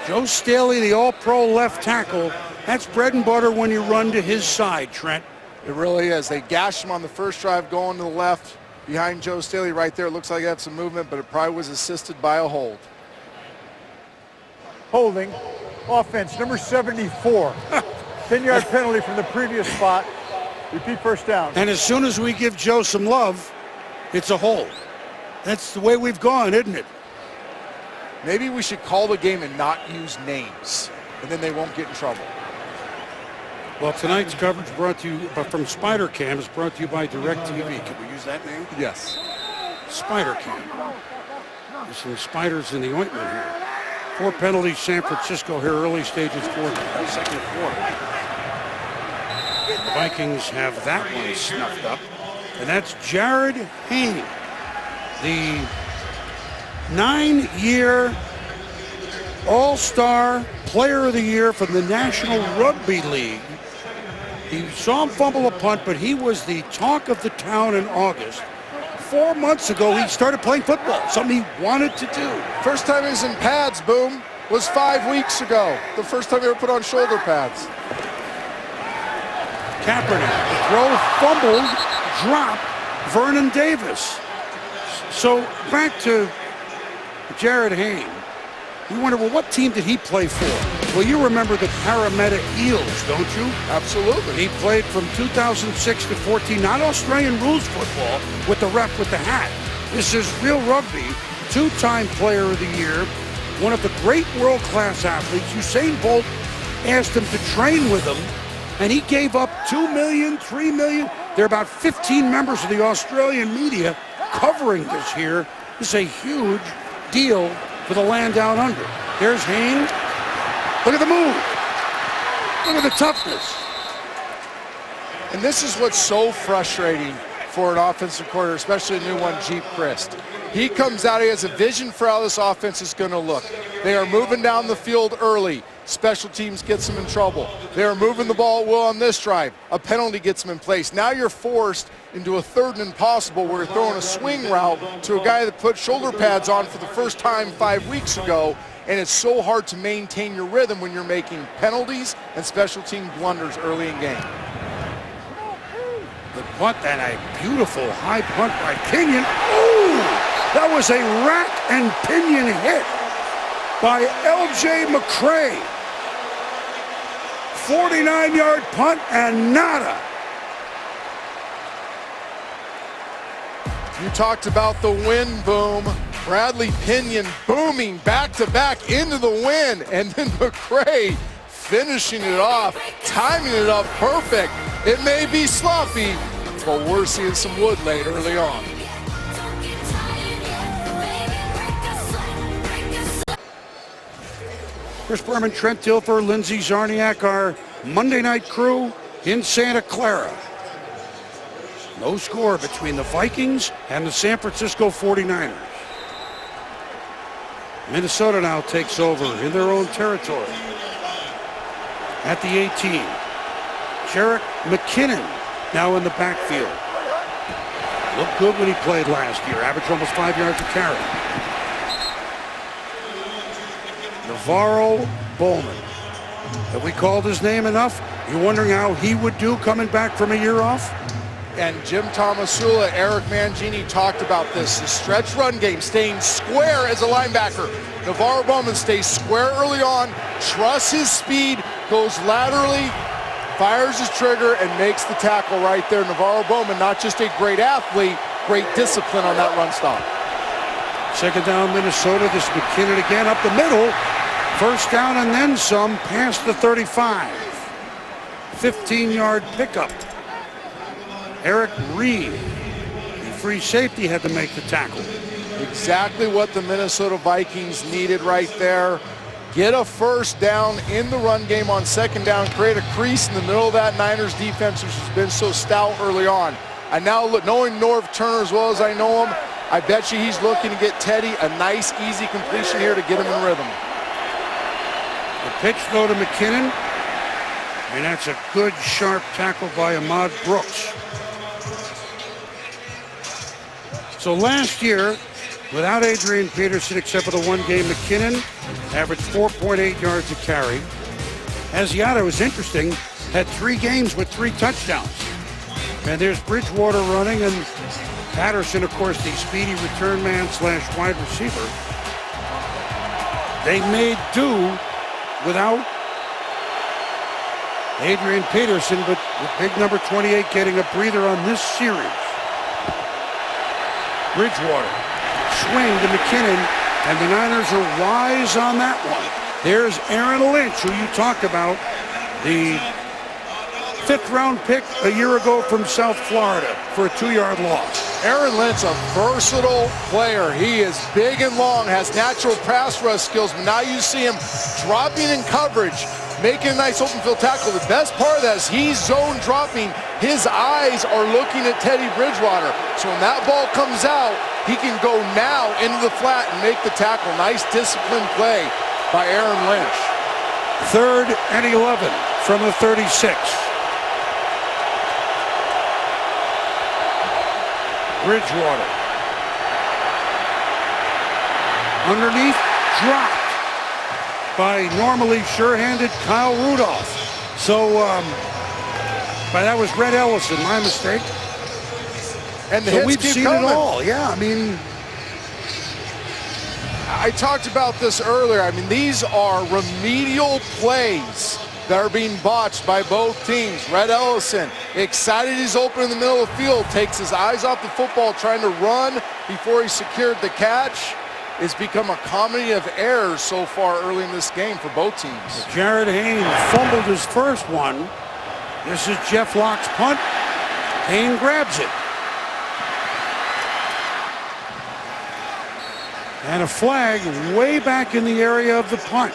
Joe Staley, the all-pro left tackle, that's bread and butter when you run to his side, Trent. It really is. They gashed him on the first drive going to the left behind Joe Staley right there. It looks like he had some movement, but it probably was assisted by a hold. Holding. Offense, number 74. 10-yard penalty from the previous spot. Repeat first down. And as soon as we give Joe some love, it's a hold. That's the way we've gone, isn't it? Maybe we should call the game and not use names, and then they won't get in trouble. Well, tonight's coverage brought to you from Spider Cam is brought to you by DirecTV. Can we use that name? Yes. Spider Cam. There's some spiders in the ointment here. 4 penalties, San Francisco here, early stages, second quarter. The Vikings have that one snuffed up, and that's Jared Hayne, the 9-year All-Star Player of the Year from the National Rugby League. He saw him fumble a punt, but he was the talk of the town in August. 4 months ago, he started playing football, something he wanted to do. First time he was in pads, Boom, was 5 weeks ago. The first time he ever put on shoulder pads. Kaepernick, the throw, fumbled, dropped, Vernon Davis. So back to Jared Hayne. You wonder, well, what team did he play for? Well, you remember the Parramatta Eels, don't you? Absolutely. He played from 2006 to 14, not Australian rules football with the ref with the hat. This is real rugby, 2-time Player of the Year, one of the great world-class athletes. Usain Bolt asked him to train with him, and he gave up $2 million, $3 million. There are about 15 members of the Australian media covering this here. This is a huge deal for the land down under. There's Hayne. Look at the move. Look at the toughness. And this is what's so frustrating for an offensive coordinator, especially a new one, Jeep Christ. He comes out, he has a vision for how this offense is going to look. They are moving down the field early. Special teams gets them in trouble. They are moving the ball well on this drive. A penalty gets them in place. Now you're forced into a 3rd and impossible where you're throwing a swing route to a guy that put shoulder pads on for the first time 5 weeks ago, and it's so hard to maintain your rhythm when you're making penalties and special team blunders early in game. The punt and a beautiful high punt by Pinion. Ooh, that was a rack and pinion hit by L.J. McCray. 49-yard punt and nada. You talked about the wind, Boom. Bradley Pinion booming back-to-back into the wind, and then McCray finishing it off, timing it up perfect. It may be sloppy, but we're seeing some wood laid early on. Chris Berman, Trent Dilfer, Lindsey Zarniak, our Monday night crew in Santa Clara. No score between the Vikings and the San Francisco 49ers. Minnesota now takes over in their own territory. At the 18, Jerick McKinnon now in the backfield. Looked good when he played last year, averaged almost 5 yards a carry. Navarro Bowman. Have we called his name enough? You're wondering how he would do coming back from a year off? And Jim Tomasula, Eric Mangini talked about this. The stretch run game, staying square as a linebacker. Navarro Bowman stays square early on, trusts his speed, goes laterally, fires his trigger, and makes the tackle right there. Navarro Bowman, not just a great athlete, great discipline on that run stop. Second down, Minnesota. This is McKinnon again up the middle. First down and then some past the 35. 15-yard pickup. Eric Reed, the free safety, had to make the tackle. Exactly what the Minnesota Vikings needed right there. Get a first down in the run game on second down, create a crease in the middle of that Niners defense, which has been so stout early on. I now look, knowing Norv Turner as well as I know him, I bet you he's looking to get Teddy a nice, easy completion here to get him in rhythm. The pitch, though, to McKinnon. And that's a good, sharp tackle by Ahmad Brooks. So last year, without Adrian Peterson, except for the one game, McKinnon averaged 4.8 yards a carry. Asiata was interesting, had 3 games with 3 touchdowns. And there's Bridgewater running, and Patterson, of course, the speedy return man / wide receiver. They made do without Adrian Peterson, but with big number 28 getting a breather on this series. Bridgewater, swing to McKinnon, and the Niners are wise on that one. There's Aaron Lynch, who you talked about, the 5th-round pick a year ago from South Florida for a 2-yard loss. Aaron Lynch, a versatile player. He is big and long, has natural pass rush skills, but now you see him dropping in coverage, making a nice open field tackle. The best part of that is he's zone dropping. His eyes are looking at Teddy Bridgewater. So when that ball comes out, he can go now into the flat and make the tackle. Nice disciplined play by Aaron Lynch. 3rd and 11 from the 36. Bridgewater. Underneath, dropped by normally sure-handed Kyle Rudolph. So, but that was Red Ellison, my mistake. And the so hits we've keep seen coming. it all. Yeah, I mean, I talked about this earlier. I mean, these are remedial plays that are being botched by both teams. Red Ellison, excited he's open in the middle of the field, takes his eyes off the football, trying to run before he secured the catch. It's become a comedy of errors so far early in this game for both teams. Jared Hayne fumbled his first one. This is Jeff Locke's punt. Hayne grabs it. And a flag way back in the area of the punt.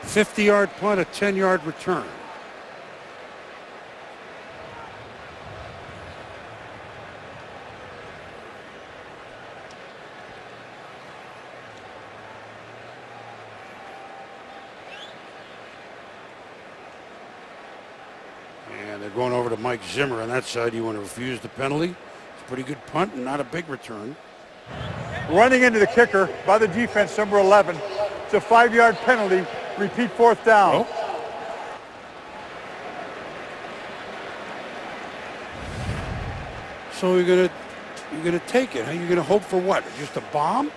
50-yard punt, a 10-yard return. And they're going over to Mike Zimmer on that side. You want to refuse the penalty? It's a pretty good punt and not a big return. Running into the kicker by the defense, number 11. It's a 5-yard penalty. Repeat 4th down. Oh. So you're gonna take it. Huh? You're gonna hope for what? Just a bomb?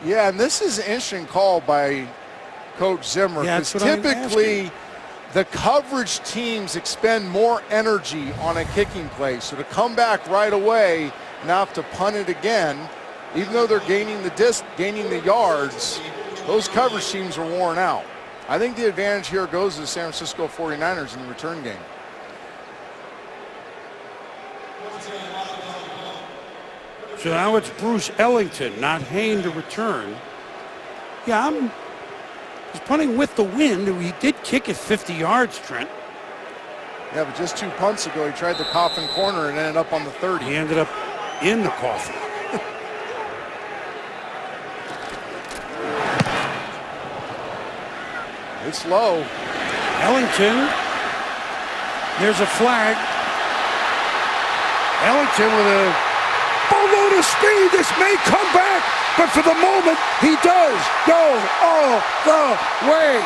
Yeah, and this is an interesting call by Coach Zimmer, Yeah, because that's what I'm typically asking. the coverage teams expend more energy on a kicking play. So to come back right away, now have to punt it again, even though they're gaining the yards, those coverage teams are worn out. I think the advantage here goes to the San Francisco 49ers in the return game. So now it's Bruce Ellington, not Hayne, to return. Yeah, he's punting with the wind. He did kick it 50 yards, Trent. Yeah, but just 2 punts ago, he tried the coffin corner and ended up on the 30. He ended up in the coffin. It's low. Ellington, there's a flag. Ellington with a boatload of speed. This may come back, but for the moment, he does go all the way.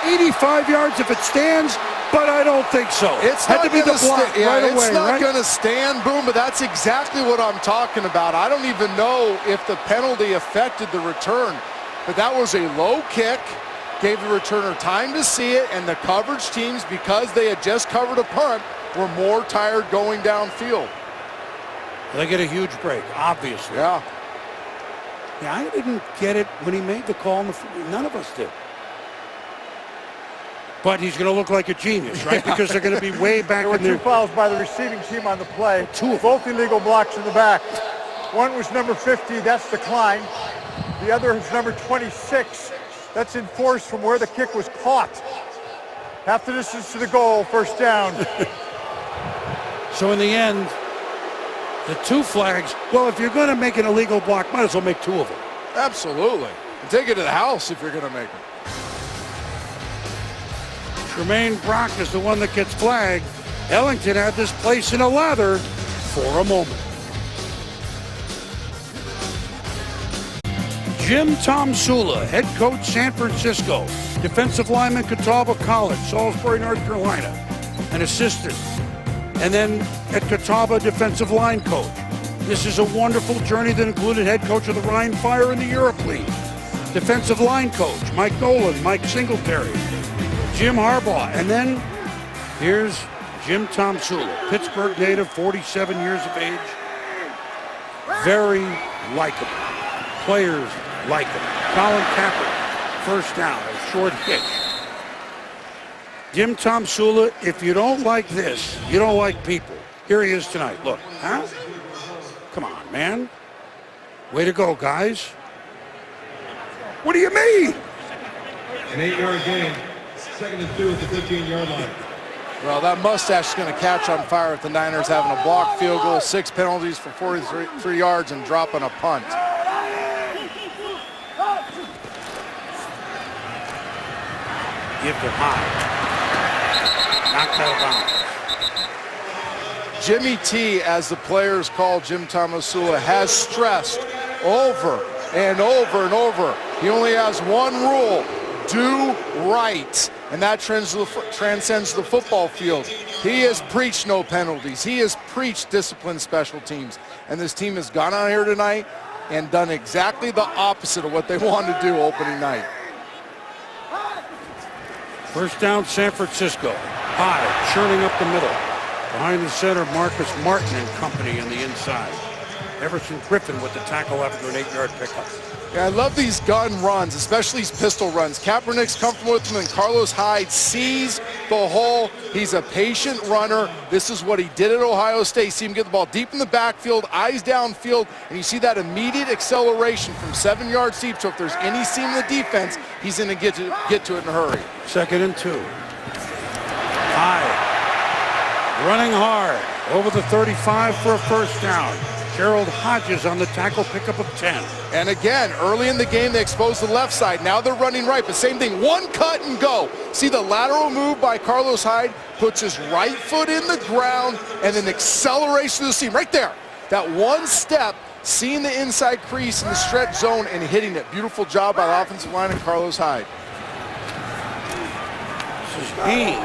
85 yards if it stands, but I don't think so. It's had not to be the block right away, It's not right? going to stand, Boom, but that's exactly what I'm talking about. I don't even know if the penalty affected the return, but that was a low kick, gave the returner time to see it, and the coverage teams, because they had just covered a punt, were more tired going downfield. They get a huge break, obviously. Yeah. Yeah, I didn't get it when he made the call. None of us did. But he's going to look like a genius, right? Because they're going to be way back There were in there. 2 fouls by the receiving team on the play. 2 of them. Both illegal blocks in the back. One was number 50, that's declined. The other is number 26. That's enforced from where the kick was caught. Half the distance to the goal, 1st down. So in the end, the 2 flags, well, if you're going to make an illegal block, might as well make 2 of them. Absolutely. And take it to the house if you're going to make them. Tremaine Brock is the one that gets flagged. Ellington had this place in a lather for a moment. Jim Tomsula, head coach, San Francisco. Defensive lineman, Catawba College, Salisbury, North Carolina. An assistant. And then at Catawba, defensive line coach. This is a wonderful journey that included head coach of the Rhine Fire in the Europe League. Defensive line coach, Mike Nolan, Mike Singletary, Jim Harbaugh. And then here's Jim Tomsula, Pittsburgh native, 47 years of age. Very likable. Players like him. Colin Kaepernick, first down, a short hitch. Jim Tomsula, if you don't like this, you don't like people. Here he is tonight. Look, huh? Come on, man. Way to go, guys. What do you mean? An 8-yard gain. 2nd and 2 at the 15-yard line. Well, that mustache is going to catch on fire with the Niners having a blocked field goal, 6 penalties for 43 yards, and dropping a punt. Give it high. Knocked out of bounds. Jimmy T, as the players call Jim Tomsula, has stressed over and over and over. He only has one rule: do right. And that transcends the football field. He has preached no penalties. He has preached disciplined special teams. And this team has gone out here tonight and done exactly the opposite of what they wanted to do opening night. First down, San Francisco. High, churning up the middle. Behind the center, Marcus Martin and company on the inside. Everson Griffin with the tackle after an 8-yard pickup. Yeah, I love these gun runs, especially these pistol runs. Kaepernick's comfortable with them, and Carlos Hyde sees the hole. He's a patient runner. This is what he did at Ohio State. See him get the ball deep in the backfield, eyes downfield, and you see that immediate acceleration from 7 yards deep. So if there's any seam in the defense, he's going to get to it in a hurry. 2nd and 2. Hyde running hard over the 35 for a first down. Gerald Hodges on the tackle, pickup of 10. And again, early in the game, they exposed the left side. Now they're running right, but same thing, one cut and go. See the lateral move by Carlos Hyde, puts his right foot in the ground, and then accelerates to the seam right there. That one step, seeing the inside crease in the stretch zone and hitting it. Beautiful job by the offensive line and Carlos Hyde. This is Bean.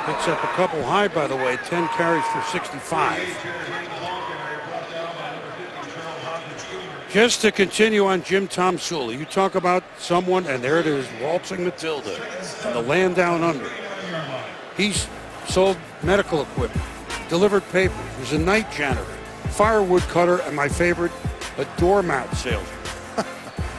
Picks up a couple. Hyde, by the way, 10 carries for 65. Just to continue on Jim Tomsula, you talk about someone, and there it is, waltzing Matilda, and the land down under. He's sold medical equipment, delivered papers, was a night janitor, firewood cutter, and my favorite, a doormat salesman.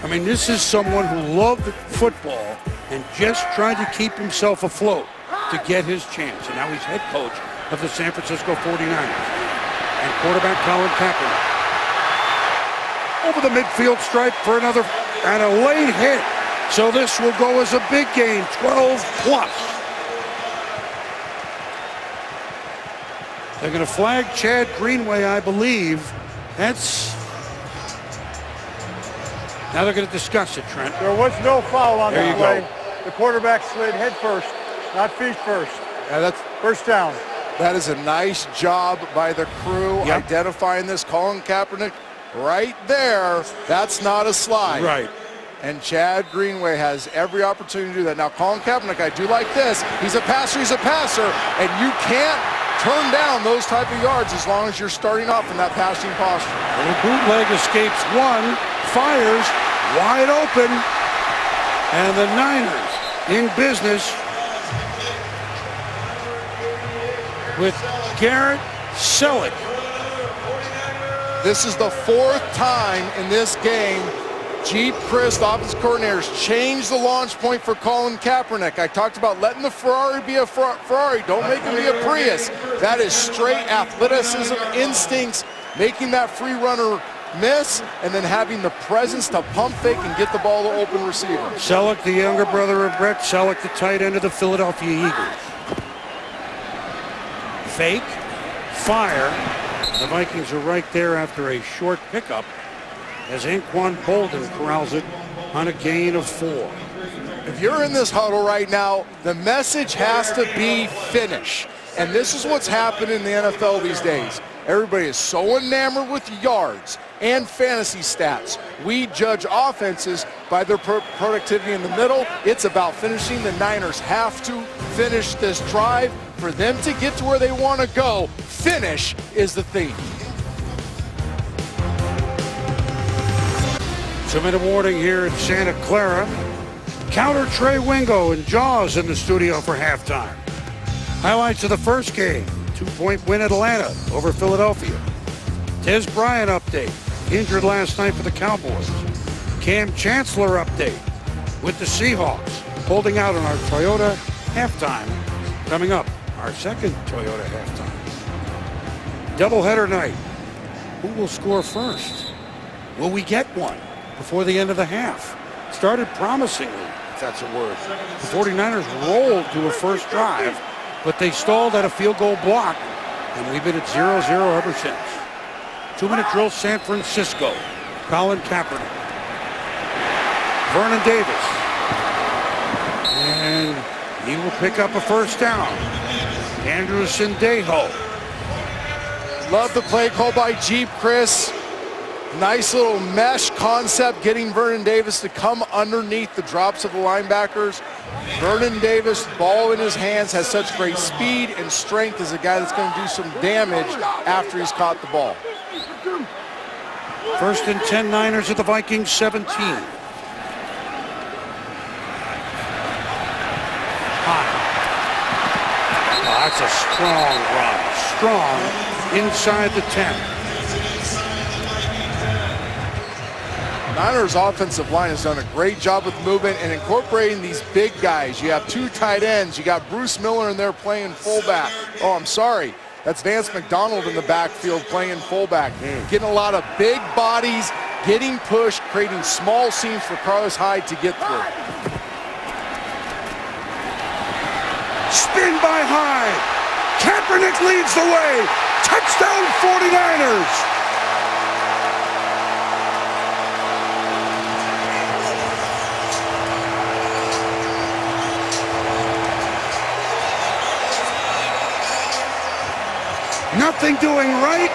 I mean, this is someone who loved football and just tried to keep himself afloat to get his chance. And now he's head coach of the San Francisco 49ers. And quarterback Colin Kaepernick. Over the midfield stripe for another, and a late hit. So this will go as a big game, 12 plus. They're going to flag Chad Greenway, I believe. Now they're going to discuss it, Trent. There was no foul on There that you play. go. The quarterback slid head first, not feet first. Yeah, that's First down. That is a nice job by the crew Yep. identifying this. Colin Kaepernick right there. That's not a slide. Right. And Chad Greenway has every opportunity to do that. Now, Colin Kaepernick, I do like this. He's a passer, and you can't turn down those type of yards as long as you're starting off in that passing posture. Little bootleg escapes one, fires, wide open, and the Niners in business with Garrett Selleck. This is the 4th time in this game Jeep Chris, the offensive coordinator, has changed the launch point for Colin Kaepernick. I talked about letting the Ferrari be a Ferrari. Don't make him be a Prius. That is straight athleticism, instincts, making that free runner miss, and then having the presence to pump fake and get the ball to open receiver. Selleck, the younger brother of Brett Selleck, the tight end of the Philadelphia Eagles. Fake, fire. The Vikings are right there after a short pickup. as Anquan Bolden corrals it on a gain of 4. If you're in this huddle right now, the message has to be finish. And this is what's happening in the NFL these days. Everybody is so enamored with yards and fantasy stats. We judge offenses by their productivity in the middle. It's about finishing. The Niners have to finish this drive for them to get to where they want to go. Finish is the theme. 2-minute warning here in Santa Clara. Counter Trey Wingo and Jaws in the studio for halftime. Highlights of the first game. 2-point win Atlanta over Philadelphia. Des Bryant update. Injured last night for the Cowboys. Cam Chancellor update with the Seahawks. Holding out on our Toyota halftime. Coming up, our second Toyota halftime. Doubleheader night. Who will score first? Will we get one before the end of the half? Started promisingly, if that's a word. The 49ers rolled to a first drive, but they stalled at a field goal block, and we've been at 0-0 ever since. 2-minute drill, San Francisco. Colin Kaepernick. Vernon Davis. And he will pick up a first down. Andrew Sendejo. Love the play call by Jeep Chris. Nice little mesh concept, getting Vernon Davis to come underneath the drops of the linebackers. Vernon Davis, ball in his hands, has such great speed and strength as a guy that's going to do some damage after he's caught the ball. First and 10, Niners at the Vikings 17. Oh, that's a strong run. Strong inside the 10. Niners offensive line has done a great job with movement and incorporating these big guys. You have 2 tight ends. You got Bruce Miller in there playing fullback. Oh, I'm sorry. That's Vance McDonald in the backfield playing fullback. Getting a lot of big bodies, getting pushed, creating small seams for Carlos Hyde to get through. Spin by Hyde. Kaepernick leads the way. Touchdown 49ers. Nothing doing right.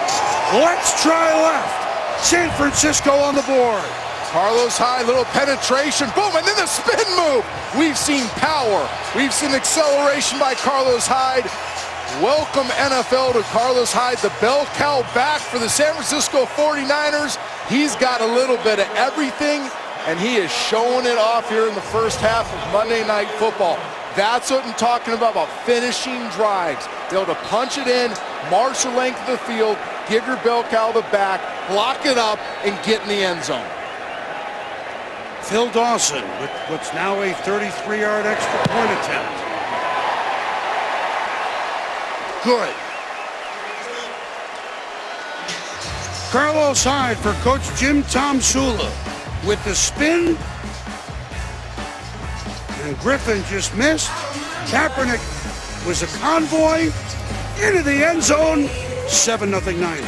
Let's try left. San Francisco on the board. Carlos Hyde, little penetration, boom, and then the spin move. We've seen power. We've seen acceleration by Carlos Hyde. Welcome NFL to Carlos Hyde, the bell cow back for the San Francisco 49ers. He's got a little bit of everything, and he is showing it off here in the first half of Monday Night Football. That's what I'm talking about finishing drives. Be able to punch it in, march the length of the field, give your bell cow the back, block it up, and get in the end zone. Phil Dawson with what's now a 33-yard extra point attempt. Good. Carlos Hyde for Coach Jim Tomsula with the spin. And Griffin just missed. Kaepernick was a convoy into the end zone. 7-0 Niners.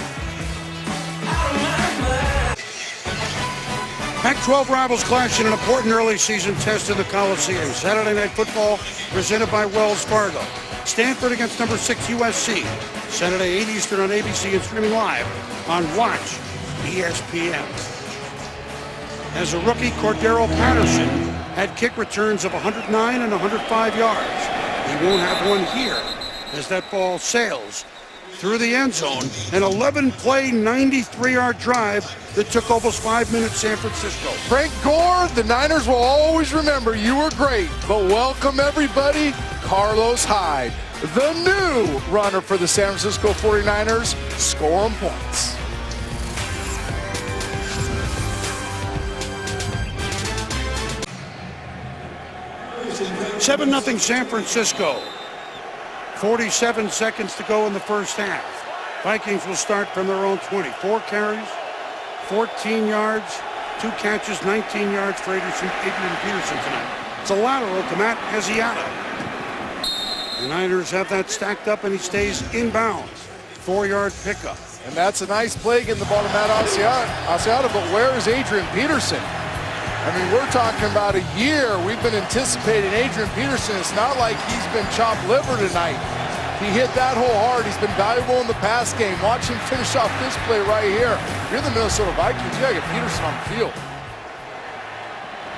Pac-12 rivals clash in an important early season test in the Coliseum. Saturday Night Football presented by Wells Fargo. Stanford against number 6 USC. Saturday 8 Eastern on ABC and streaming live on Watch ESPN. As a rookie, Cordero Patterson had kick returns of 109 and 105 yards. He won't have one here as that ball sails through the end zone. An 11-play, 93-yard drive that took almost 5 minutes San Francisco. Frank Gore, the Niners will always remember you were great, but welcome everybody, Carlos Hyde, the new runner for the San Francisco 49ers, scoring points. Seven 0 San Francisco. 47 seconds to go in the first half. Vikings will start from their own 20. 4 carries, 14 yards, 2 catches, 19 yards for Adrian Peterson tonight. It's a lateral to Matt Asiata. The Niners have that stacked up and he stays inbounds. 4-yard pickup. And that's a nice play getting the ball to Matt Asiata, but where is Adrian Peterson? I mean, we're talking about a year. We've been anticipating Adrian Peterson. It's not like he's been chopped liver tonight. He hit that hole hard. He's been valuable in the pass game. Watch him finish off this play right here. If you're the Minnesota Vikings, you gotta get Peterson on the field.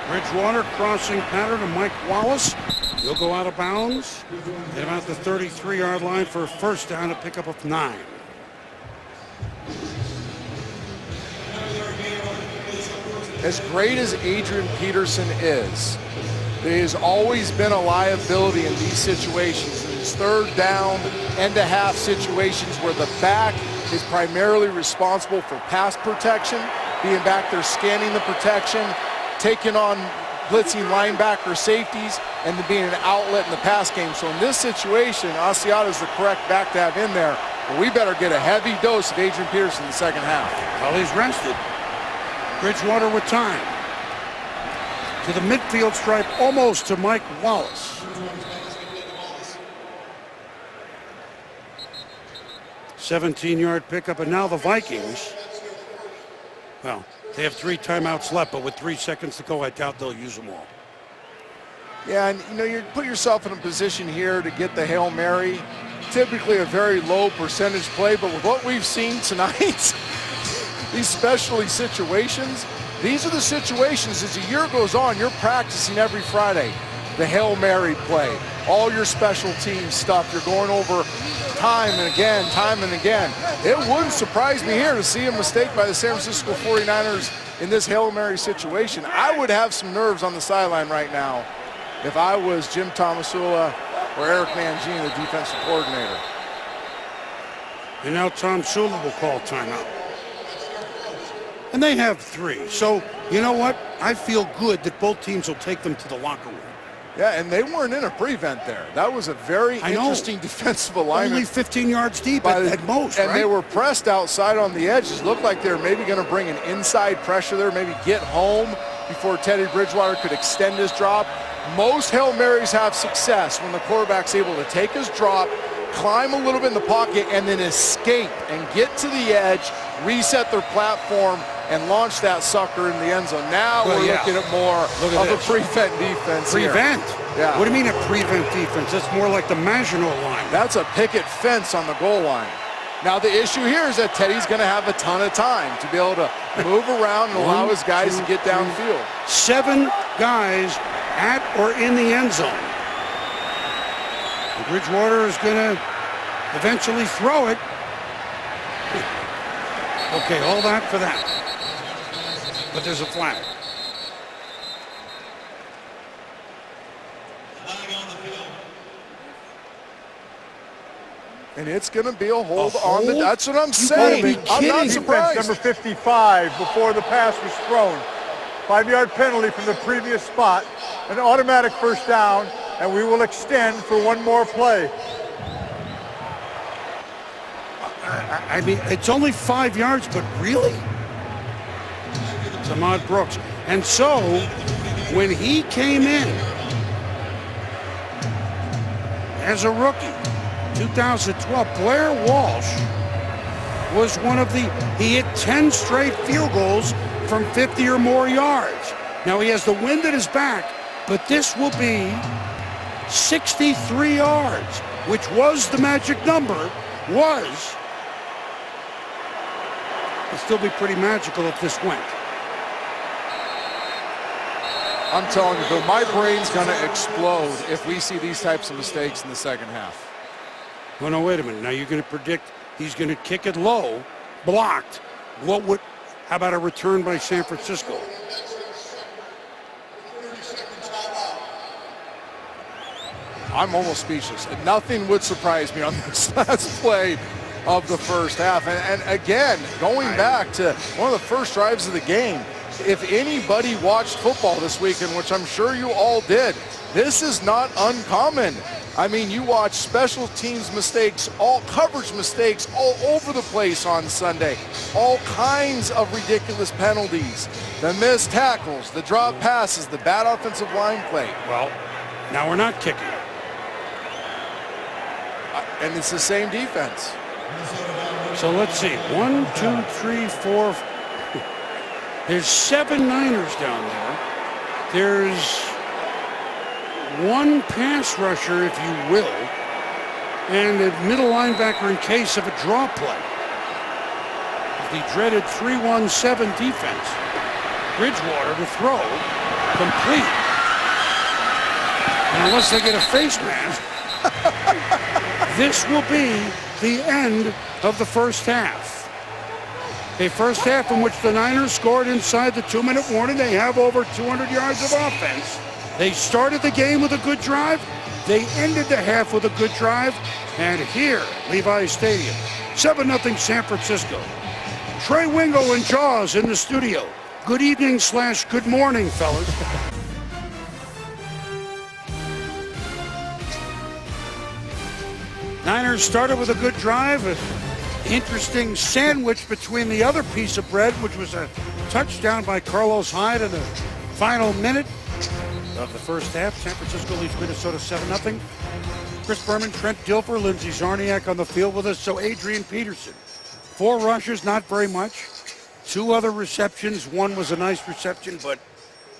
Bridgewater crossing pattern to Mike Wallace. He'll go out of bounds at about the 33-yard line for a first down, a pickup of 9. As great as Adrian Peterson is, there has always been a liability in these situations, in these third down, end-of-half situations where the back is primarily responsible for pass protection, being back there scanning the protection, taking on blitzing linebacker safeties, and then being an outlet in the pass game. So in this situation, Asiata is the correct back to have in there, but we better get a heavy dose of Adrian Peterson in the second half. Well, he's rested. Bridgewater with time. To the midfield stripe, almost to Mike Wallace. 17-yard pickup, and now the Vikings, well, they have 3 timeouts left, but with 3 seconds to go, I doubt they'll use them all. Yeah, and you know, you put yourself in a position here to get the Hail Mary. Typically a very low percentage play, but with what we've seen tonight, these specialty situations, these are the situations as the year goes on, you're practicing every Friday. The Hail Mary play, all your special team stuff, you're going over time and again. It wouldn't surprise me here to see a mistake by the San Francisco 49ers in this Hail Mary situation. I would have some nerves on the sideline right now if I was Jim Tomasula or Eric Mangini, the defensive coordinator. And now Tom Sula will call timeout. And they have 3. So, you know what? I feel good that both teams will take them to the locker room. Yeah, and they weren't in a prevent there. That was a very interesting defensive alignment. Only 15 yards deep at most, and right? they were pressed outside on the edges. Looked like they were maybe going to bring an inside pressure there, maybe get home before Teddy Bridgewater could extend his drop. Most Hail Marys have success when the quarterback's able to take his drop, climb a little bit in the pocket, and then escape and get to the edge, reset their platform, and launch that sucker in the end zone. Now we're looking at more of a prevent defense. Prevent? Yeah. What do you mean a prevent defense? That's more like the Maginot line. That's a picket fence on the goal line. Now the issue here is that Teddy's going to have a ton of time to be able to move around and allow his guys to get downfield. 7 guys at or in the end zone. Bridgewater is going to eventually throw it. Okay, all that for that. But there's a flag. And it's going to be a hold on the. That's what I'm saying. I'm not surprised. Number 55 before the pass was thrown. 5-yard penalty from the previous spot. An automatic first down, and we will extend for one more play. I mean, it's only 5 yards, but really? It's Ahmad Brooks. And so, when he came in as a rookie, 2012, Blair Walsh was one of the, he hit 10 straight field goals from 50 or more yards. Now he has the wind at his back, but this will be 63 yards, which was the magic number, it'd still be pretty magical if this went. I'm telling you, though, my brain's going to explode if we see these types of mistakes in the second half. Oh, no, wait a minute. Now you're going to predict he's going to kick it low, blocked. How about a return by San Francisco? I'm almost speechless. Nothing would surprise me on this last play of the first half. And again, going back to one of the first drives of the game, if anybody watched football this weekend, which I'm sure you all did, this is not uncommon. I mean, you watch special teams mistakes, all coverage mistakes all over the place on Sunday. All kinds of ridiculous penalties. The missed tackles, the drop passes, the bad offensive line play. Well, now we're not kicking. And it's the same defense. So let's see. 1, 2, 3, 4. There's 7 Niners down there. There's 1 pass rusher, if you will, and a middle linebacker in case of a draw play. The dreaded 3-1-7 defense. Bridgewater to throw, complete. And unless they get a face mask, this will be the end of the first half. A first half in which the Niners scored inside the 2-minute warning. They have over 200 yards of offense. They started the game with a good drive. They ended the half with a good drive. And here, Levi's Stadium, 7-0 San Francisco. Trey Wingo and Jaws in the studio. Good evening / good morning, fellas. Niners started with a good drive. An interesting sandwich between the other piece of bread, which was a touchdown by Carlos Hyde in the final minute of the first half. San Francisco leads Minnesota 7-0. Chris Berman, Trent Dilfer, Lindsey Zarniak on the field with us. So Adrian Peterson. 4 rushes, not very much. 2 other receptions. 1 was a nice reception, but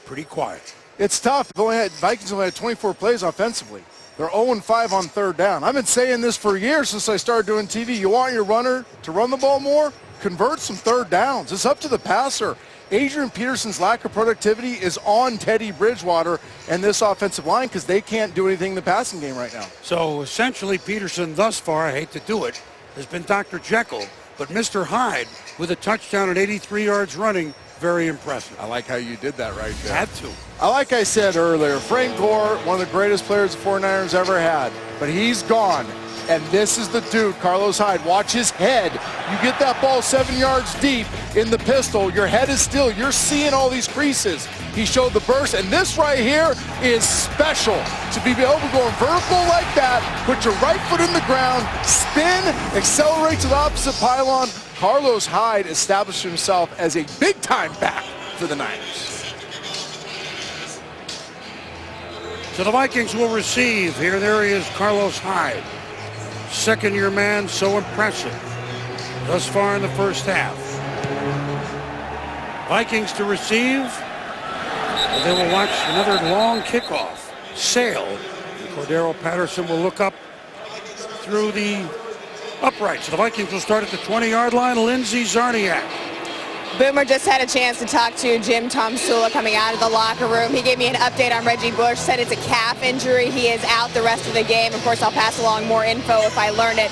pretty quiet. It's tough. Vikings only had 24 plays offensively. They're 0-5 on 3rd down. I've been saying this for years since I started doing TV. You want your runner to run the ball more? Convert some 3rd downs. It's up to the passer. Adrian Peterson's lack of productivity is on Teddy Bridgewater and this offensive line because they can't do anything in the passing game right now. So essentially Peterson thus far, I hate to do it, has been Dr. Jekyll, but Mr. Hyde with a touchdown at 83 yards running, very impressive. I like how you did that right there. Had to. Like I said earlier, Frank Gore, one of the greatest players the 49ers ever had, but he's gone. And this is the dude, Carlos Hyde. Watch his head. You get that ball 7 yards deep in the pistol. Your head is still. You're seeing all these creases. He showed the burst, and this right here is special. To be able to go vertical like that, put your right foot in the ground, spin, accelerate to the opposite pylon. Carlos Hyde established himself as a big-time back for the Niners. So the Vikings will receive. There he is, Carlos Hyde. Second-year man, so impressive thus far in the first half. Vikings to receive. They will watch another long kickoff. Sail. Cordero Patterson will look up through the uprights. So the Vikings will start at the 20-yard line. Lindsey Zarniak. Boomer just had a chance to talk to Jim Tomsula coming out of the locker room. He gave me an update on Reggie Bush, said it's a calf injury. He is out the rest of the game. Of course, I'll pass along more info if I learn it.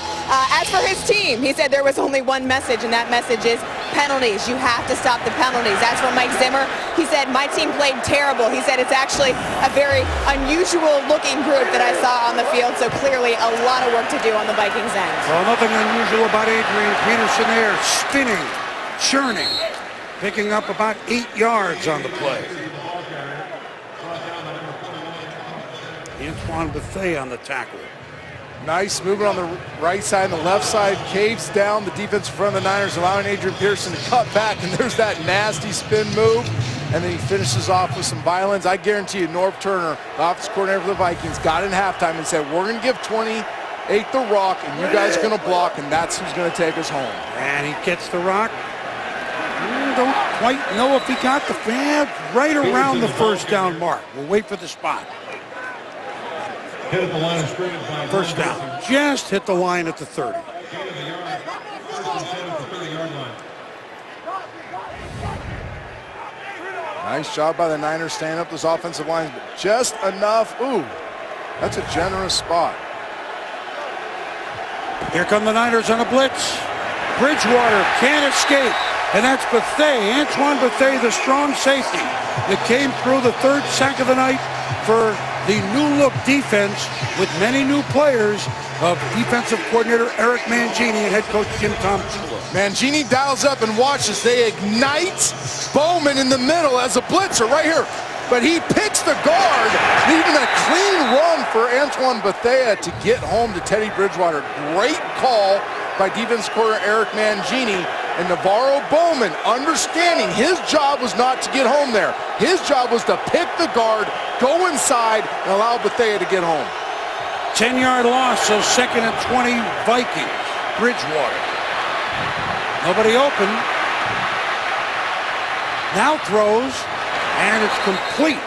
As for his team, he said there was only one message, and that message is penalties. You have to stop the penalties. As for Mike Zimmer, he said, my team played terrible. He said it's actually a very unusual-looking group that I saw on the field, so clearly a lot of work to do on the Vikings end. Well, nothing unusual about Adrian Peterson there, spinning, churning, picking up about 8 yards on the play. Antoine Bethea on the tackle. Nice movement on the right side and the left side. Caves down the defense in front of the Niners, allowing Adrian Peterson to cut back, and there's that nasty spin move. And then he finishes off with some violence. I guarantee you, Norv Turner, the offensive coordinator for the Vikings, got in halftime and said, we're going to give 28 the rock, and you guys are going to block, and that's who's going to take us home. And he gets the rock. Don't quite know if he got the right around the first down mark. We'll wait for the spot. Hit at the line of scrimmage by First down. Just hit the line at the 30. Nice job by the Niners staying up those offensive lines, but just enough. Ooh, that's a generous spot. Here come the Niners on a blitz. Bridgewater can't escape. And that's Bethea, Antoine Bethea, the strong safety that came through the 3rd sack of the night for the new-look defense with many new players of defensive coordinator Eric Mangini and head coach Jim Tomsula. Mangini dials up and watches. They ignite Bowman in the middle as a blitzer right here. But he picks the guard, leaving a clean run for Antoine Bethea to get home to Teddy Bridgewater. Great call by defense coordinator Eric Mangini. And Navarro Bowman, understanding his job was not to get home there. His job was to pick the guard, go inside, and allow Bethea to get home. 10-yard loss, so 2nd and 20 Vikings. Bridgewater. Nobody open. Now throws, and it's complete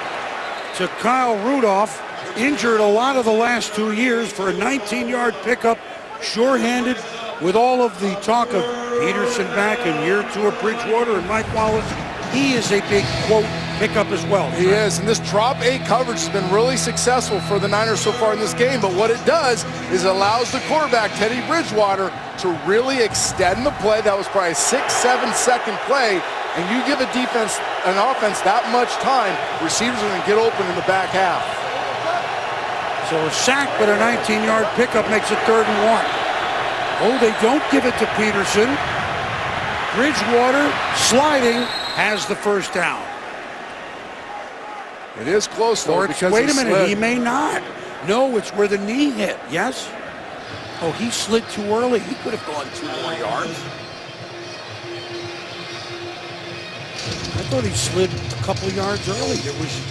to Kyle Rudolph. Injured a lot of the last 2 years for a 19-yard pickup, sure-handed with all of the talk of Peterson back in year 2 of Bridgewater and Mike Wallace. He is a big, quote, pickup as well. He is, and this drop 8 coverage has been really successful for the Niners so far in this game, but what it does is it allows the quarterback, Teddy Bridgewater, to really extend the play. That was probably a 6-7 second play, and you give a defense, an offense that much time, receivers are going to get open in the back half. So a sack, but a 19-yard pickup makes it 3rd and 1. Oh, they don't give it to Peterson. Bridgewater sliding has the first down. It is close, though, because wait a minute, slid. he may not. No, it's where the knee hit, yes? Oh, he slid too early. He could have gone 2 more yards. I thought he slid a couple yards early. It was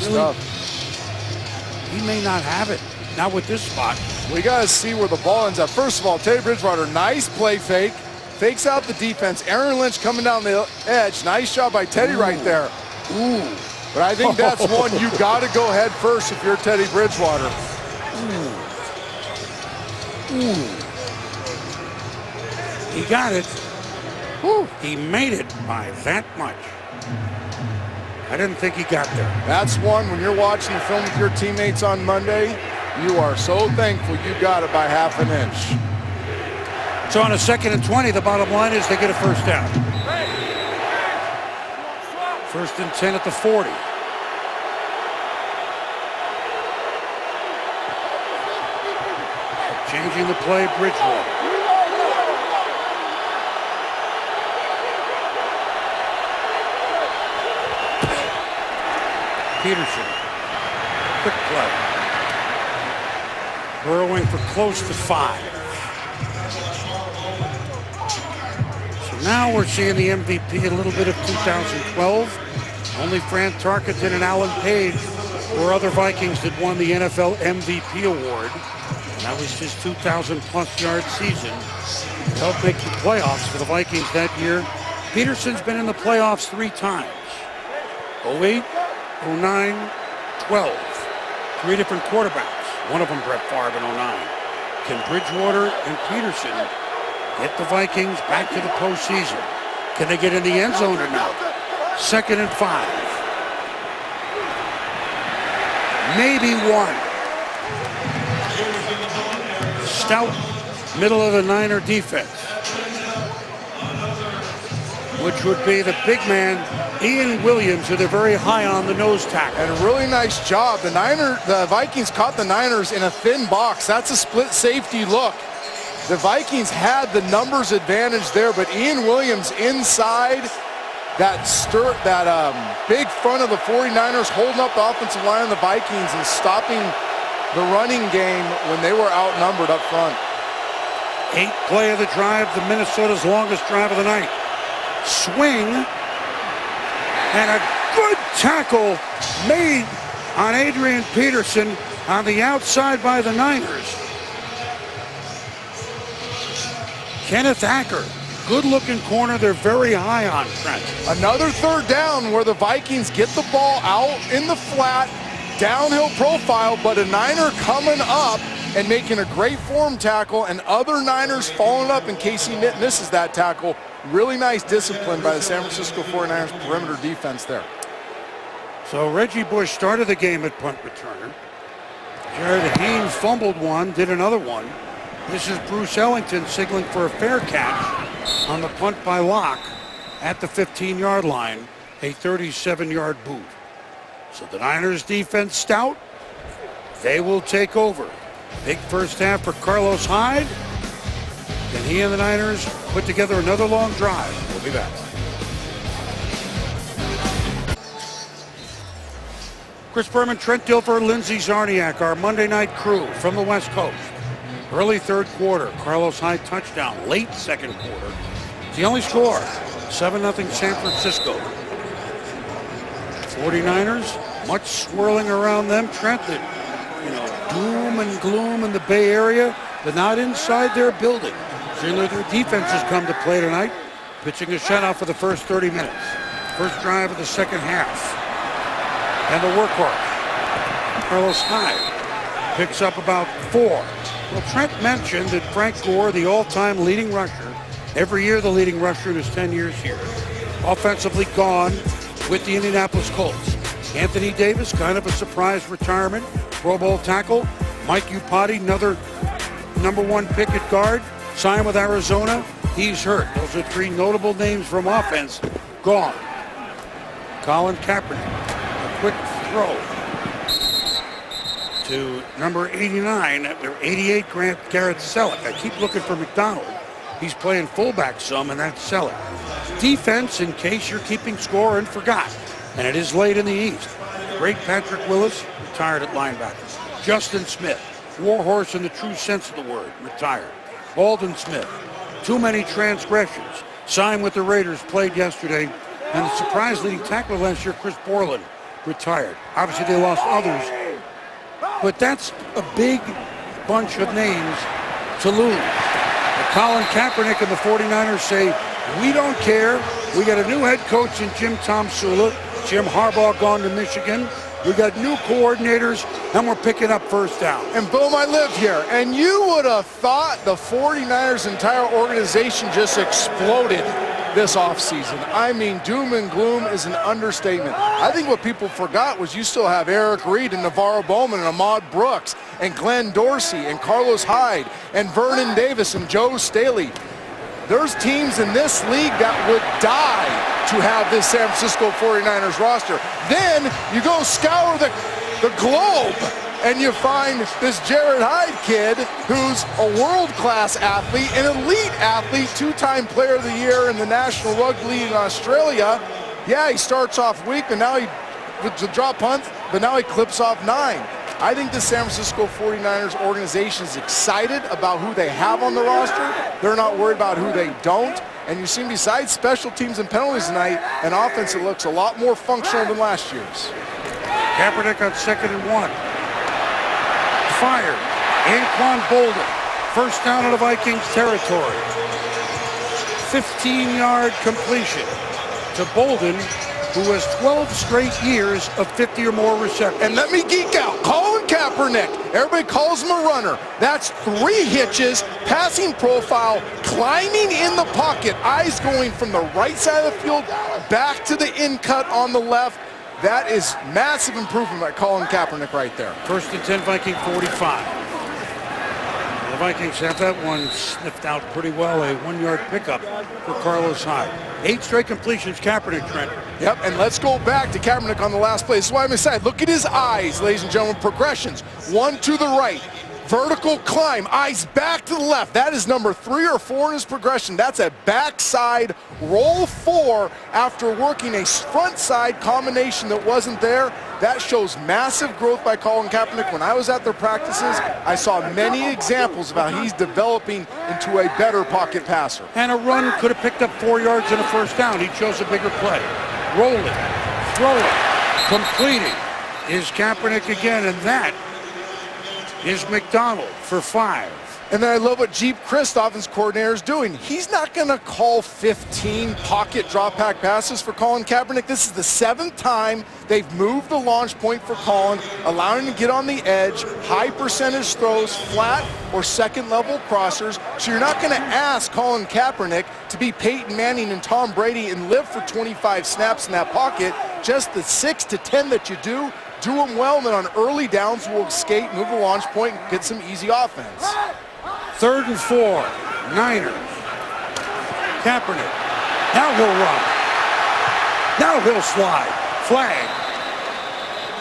really tough. He may not have it. Not with this spot. We got to see where the ball ends up. First of all, Teddy Bridgewater, nice play fake. Fakes out the defense. Aaron Lynch coming down the edge. Nice job by Teddy right there. Ooh. But I think that's one you got to go head first if you're Teddy Bridgewater. Ooh. He got it. Woo. He made it by that much. I didn't think he got there. That's one, when you're watching the film with your teammates on Monday, you are so thankful you got it by half an inch. So on a 2nd and 20, the bottom line is they get a first down. 1st and 10 at the 40. Changing the play, Bridgewater. Peterson. Quick play. Burrowing for close to 5. So now we're seeing the MVP a little bit of 2012. Only Fran Tarkenton and Alan Page were other Vikings that won the NFL MVP award. And that was his 2,000-plus yard season. It helped make the playoffs for the Vikings that year. Peterson's been in the playoffs 3 times. 08, 09, 12. 3 different quarterbacks. One of them Brett Favre in 09. Can Bridgewater and Peterson get the Vikings back to the postseason? Can they get in the end zone or not? 2nd and 5. Maybe 1. Stout middle of the Niner defense, which would be the big man Ian Williams, who they're very high on, the nose tackle. And a really nice job. The Vikings caught the Niners in a thin box. That's a split safety look. The Vikings had the numbers advantage there, but Ian Williams inside that big front of the 49ers, holding up the offensive line of the Vikings and stopping the running game when they were outnumbered up front. 8th play of the drive, the Minnesota's longest drive of the night. Swing, and a good tackle made on Adrian Peterson on the outside by the Niners. Kenneth Acker, good-looking corner. They're very high on Trent. Another 3rd down where the Vikings get the ball out in the flat, downhill profile, but a Niner coming up and making a great form tackle, and other Niners following up in case he misses that tackle. Really nice discipline by the San Francisco 49ers perimeter defense there. So Reggie Bush started the game at punt returner. Jared Haynes fumbled one, did another one. This is Bruce Ellington signaling for a fair catch on the punt by Locke at the 15-yard line, a 37-yard boot. So the Niners defense stout. They will take over. Big first half for Carlos Hyde. And he and the Niners put together another long drive. We'll be back. Chris Berman, Trent Dilfer, Lindsey Zarniak, our Monday night crew from the West Coast. Early 3rd quarter, Carlos Hyde touchdown. Late 2nd quarter, it's the only score. 7-0 San Francisco. 49ers, much swirling around them. Trent, doom and gloom in the Bay Area, but not inside their building. Certainly their defense has come to play tonight. pitching a shutout for the first 30 minutes. First drive of the second half. And the workhorse, Carlos Hyde, picks up about 4. Well, Trent mentioned that Frank Gore, the all-time leading rusher, every year the leading rusher in his 10 years here, offensively gone with the Indianapolis Colts. Anthony Davis, kind of a surprise retirement. Pro Bowl tackle. Mike Upati, another #1 pick at guard, signed with Arizona. He's hurt. Those are 3 notable names from offense gone. Colin Kaepernick, a quick throw to number 89, or 88, Garrett Selleck. I keep looking for McDonald. He's playing fullback some, and that's Selleck. Defense, in case you're keeping score and forgot, and it is late in the East. Great Patrick Willis, retired at linebacker. Justin Smith, warhorse in the true sense of the word, retired. Alden Smith, too many transgressions, signed with the Raiders, played yesterday. And the surprise leading tackler last year, Chris Borland, retired. Obviously, they lost others. But that's a big bunch of names to lose. And Colin Kaepernick and the 49ers say, we don't care. We got a new head coach in Jim Tomsula. Jim Harbaugh gone to Michigan. We got new coordinators, and we're picking up first down. And boom, I live here. And you would have thought the 49ers' entire organization just exploded this offseason. I mean, doom and gloom is an understatement. I think what people forgot was you still have Eric Reed and Navarro Bowman and Ahmad Brooks and Glenn Dorsey and Carlos Hyde and Vernon Davis and Joe Staley. There's teams in this league that would die to have this San Francisco 49ers roster. Then you go scour the globe and you find this Jared Hyde kid who's a world-class athlete, an elite athlete, 2-time player of the year in the National Rugby League in Australia. Yeah, he starts off weak, and now with the drop punt, but now he clips off 9. I think the San Francisco 49ers organization is excited about who they have on the roster. They're not worried about who they don't. And you see, besides special teams and penalties tonight, an offense that looks a lot more functional than last year's. Kaepernick on 2nd and 1. Fired. Anquan Bolden. First down in the Vikings territory. 15-yard completion to Bolden, who has 12 straight years of 50 or more receptions. And let me geek out. Colin Kaepernick, everybody calls him a runner. That's 3 hitches, passing profile, climbing in the pocket, eyes going from the right side of the field back to the in cut on the left. That is massive improvement by Colin Kaepernick right there. 1st and 10, Viking 45. The Vikings have that one sniffed out pretty well, a 1-yard pickup for Carlos Hyde. 8 straight completions, Kaepernick, Trent. Yep, and let's go back to Kaepernick on the last play. This is why I'm excited. Look at his eyes, ladies and gentlemen. Progressions. 1 to the right. Vertical climb, eyes back to the left. That is number 3 or 4 in his progression. That's a backside roll 4 after working a front side combination that wasn't there. That shows massive growth by Colin Kaepernick. When I was at their practices, I saw many examples of how he's developing into a better pocket passer. And a run could have picked up 4 yards and a first down. He chose a bigger play. Rolling, throwing, completing is Kaepernick again, and that is McDonald for 5. And then I love what Jeep Christoph, his coordinator, is doing. He's not going to call 15 pocket drop back passes for Colin Kaepernick. This is the 7th time they've moved the launch point for Colin, allowing him to get on the edge, high percentage throws, flat or second level crossers. So you're not going to ask Colin Kaepernick to be Peyton Manning and Tom Brady and live for 25 snaps in that pocket. Just the 6 to 10 that you do them well, and then on early downs we'll escape, move the launch point, and get some easy offense. 3rd and 4, Niners. Kaepernick. Now he'll run. Now he'll slide. Flag.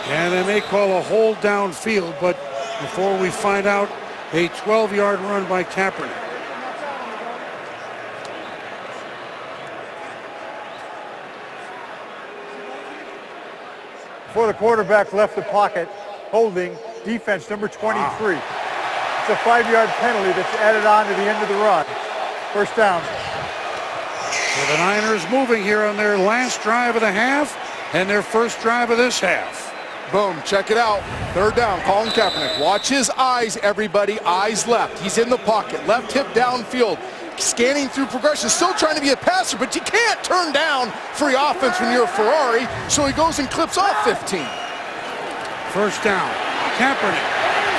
And they may call a hold downfield, but before we find out, a 12-yard run by Kaepernick. Before the quarterback left the pocket, holding defense number 23. It's a 5-yard penalty that's added on to the end of the run. First down. So the Niners moving here on their last drive of the half and their first drive of this half. Boom, check it out. 3rd down, Colin Kaepernick. Watch his eyes, everybody. Eyes left. He's in the pocket. Left hip downfield. scanning through progression, still trying to be a passer, but you can't turn down free offense when you're a Ferrari, so he goes and clips off 15. First down. Kaepernick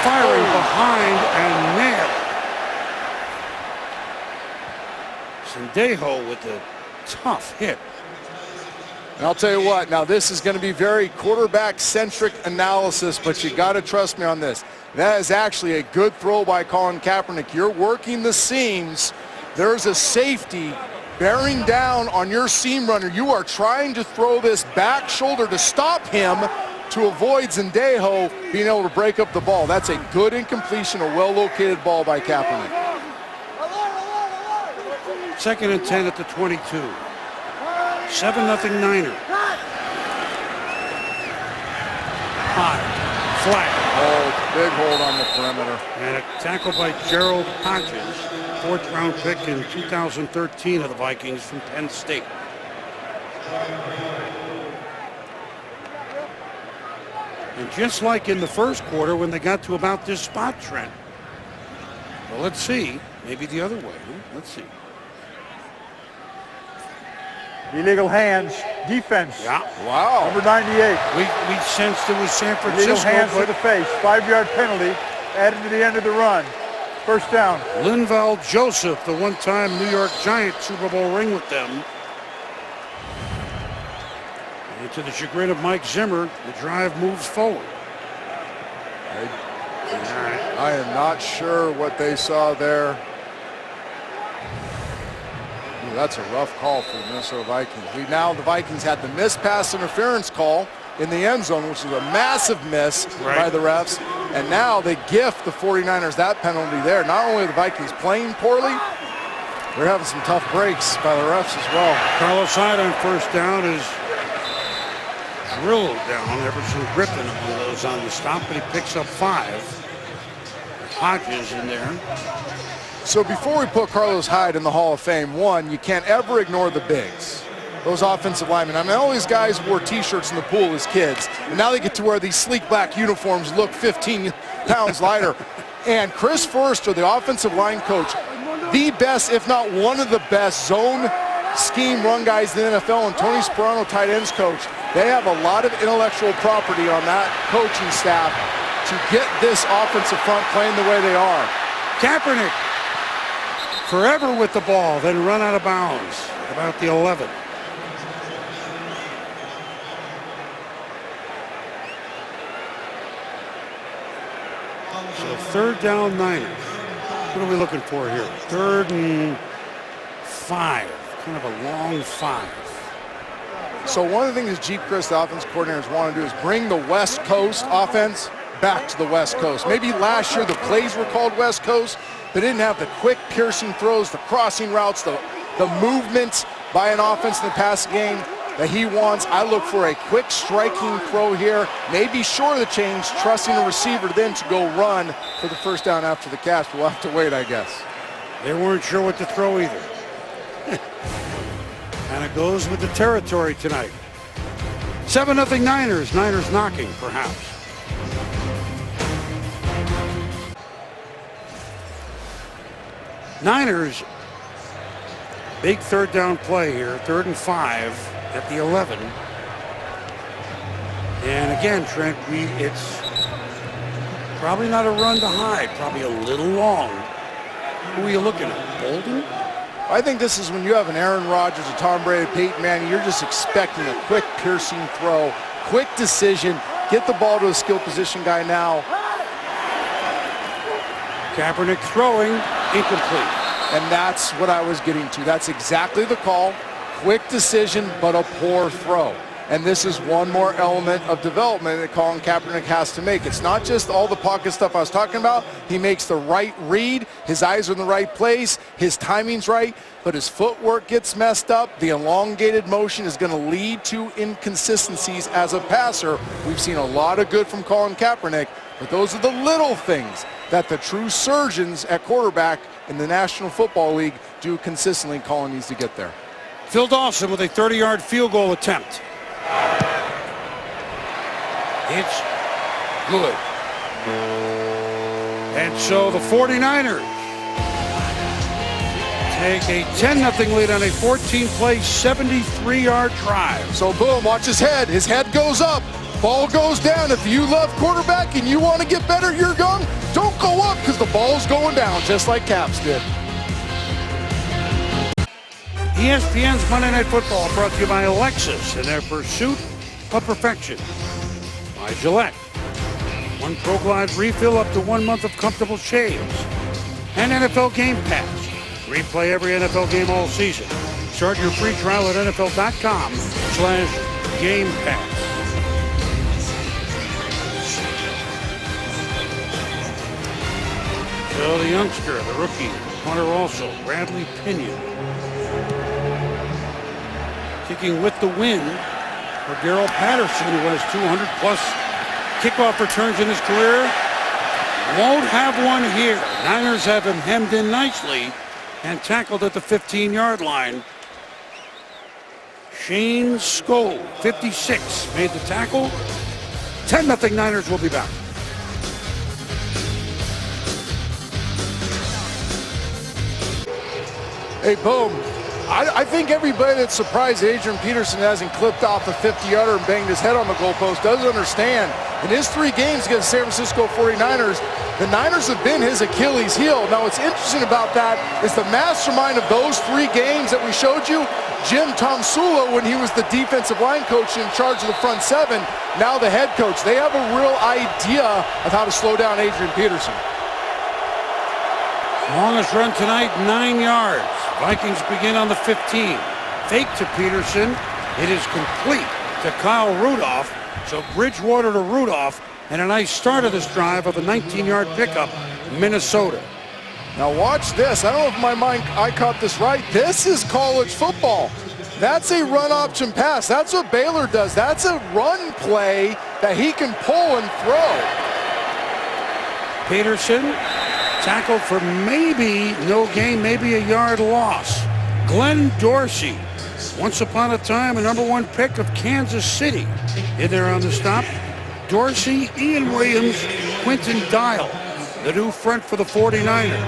firing behind and nailed. Sendejo with a tough hit. And I'll tell you what, now this is going to be very quarterback-centric analysis, but you got to trust me on this. That is actually a good throw by Colin Kaepernick. You're working the seams. There's a safety bearing down on your seam runner. You are trying to throw this back shoulder to stop him to avoid Sendejo being able to break up the ball. That's a good incompletion, a well-located ball by Kaepernick. 2nd and 10 at the 22. 7-0 Niner. High. Flat. Big hold on the perimeter. And a tackle by Gerald Hodges, 4th round pick in 2013 of the Vikings from Penn State. And just like in the first quarter when they got to about this spot, Trent. Well, let's see. Maybe the other way. Huh? Let's see. Illegal hands, defense. Yeah. Wow. Number 98. We sensed it was San Illegal Francisco, hands to but the face. 5-yard penalty added to the end of the run. First down. Linval Joseph, the one-time New York Giants Super Bowl ring with them. And to the chagrin of Mike Zimmer, the drive moves forward. I am not sure what they saw there. Ooh, that's a rough call for the Minnesota Vikings. The Vikings had the missed pass interference call in the end zone, which was a massive miss by the refs. And now they gift the 49ers that penalty there. Not only are the Vikings playing poorly, they're having some tough breaks by the refs as well. Carlos Hyde on first down is drilled down. Everson Griffin among those on the stop, but he picks up 5. Hodges in there. So before we put Carlos Hyde in the Hall of Fame, one, you can't ever ignore the bigs. Those offensive linemen. I mean, all these guys wore T-shirts in the pool as kids, and now they get to wear these sleek black uniforms, look 15 pounds lighter. And Chris Forrester, the offensive line coach, the best, if not one of the best zone scheme run guys in the NFL, and Tony Sperano, tight ends coach. They have a lot of intellectual property on that coaching staff to get this offensive front playing the way they are. Kaepernick forever with the ball, then run out of bounds at about the 11. So 3rd down Niners. What are we looking for here? 3rd and 5. Kind of a long 5. So one of the things Jeep Chris, the offense coordinators, want to do is bring the West Coast offense back to the West Coast. Maybe last year the plays were called West Coast. They didn't have the quick piercing throws, the crossing routes, the movements by an offense in the pass game that he wants. I look for a quick striking throw here, maybe short of the change, trusting the receiver then to go run for the first down after the catch. We'll have to wait, I guess. They weren't sure what to throw either. And it goes with the territory tonight. 7-0 Niners. Niners knocking, perhaps. Niners, big 3rd down play here. 3rd and 5 at the 11. And again, Trent, it's probably not a run to Hyde. Probably a little long. Who are you looking at? Bolden? I think this is when you have an Aaron Rodgers, a Tom Brady, Peyton Manning, you're just expecting a quick piercing throw, quick decision, get the ball to a skill position guy now. Kaepernick throwing, incomplete. And that's what I was getting to. That's exactly the call. Quick decision, but a poor throw. And this is one more element of development that Colin Kaepernick has to make. It's not just all the pocket stuff I was talking about. He makes the right read. His eyes are in the right place. His timing's right. But his footwork gets messed up. The elongated motion is going to lead to inconsistencies as a passer. We've seen a lot of good from Colin Kaepernick. But those are the little things that the true surgeons at quarterback in the National Football League do consistently. Colin needs to get there. Phil Dawson with a 30-yard field goal attempt. It's good. And so the 49ers take a 10-0 lead on a 14-play, 73-yard drive. So boom, watch his head. His head goes up. Ball goes down. If you love quarterback and you want to get better, you're young, don't go up because the ball's going down, just like Caps did. ESPN's Monday Night Football brought to you by Lexus in their pursuit of perfection. By Gillette. One Pro Glide refill up to 1 month of comfortable shaves. And NFL Game Pass. Replay every NFL game all season. Start your free trial at NFL.com/Game Pass. So the youngster, the rookie, punter also, Bradley Pinion. Kicking with the wind for Darrell Patterson, who has 200-plus kickoff returns in his career. Won't have one here. Niners have him hemmed in nicely and tackled at the 15-yard line. Shane Skoll, 56, made the tackle. 10-0 Niners. Will be back. Hey, boom. I think everybody that's surprised Adrian Peterson hasn't clipped off a 50-yarder and banged his head on the goalpost doesn't understand. In his 3 games against San Francisco 49ers, the Niners have been his Achilles heel. Now, what's interesting about that is the mastermind of those 3 games that we showed you, Jim Tomsula, when he was the defensive line coach in charge of the front 7, now the head coach. They have a real idea of how to slow down Adrian Peterson. Longest run tonight, 9 yards. Vikings begin on the 15. Fake to Peterson. It is complete to Kyle Rudolph. So Bridgewater to Rudolph, and a nice start of this drive of a 19-yard pickup, Minnesota. Now watch this. I don't know if I caught this right. This is college football. That's a run option pass. That's what Baylor does. That's a run play that he can pull and throw. Peterson tackled for maybe no gain, maybe a yard loss. Glenn Dorsey, once upon a time a #1 pick of Kansas City, in there on the stop. Dorsey, Ian Williams, Quentin Dial, the new front for the 49ers.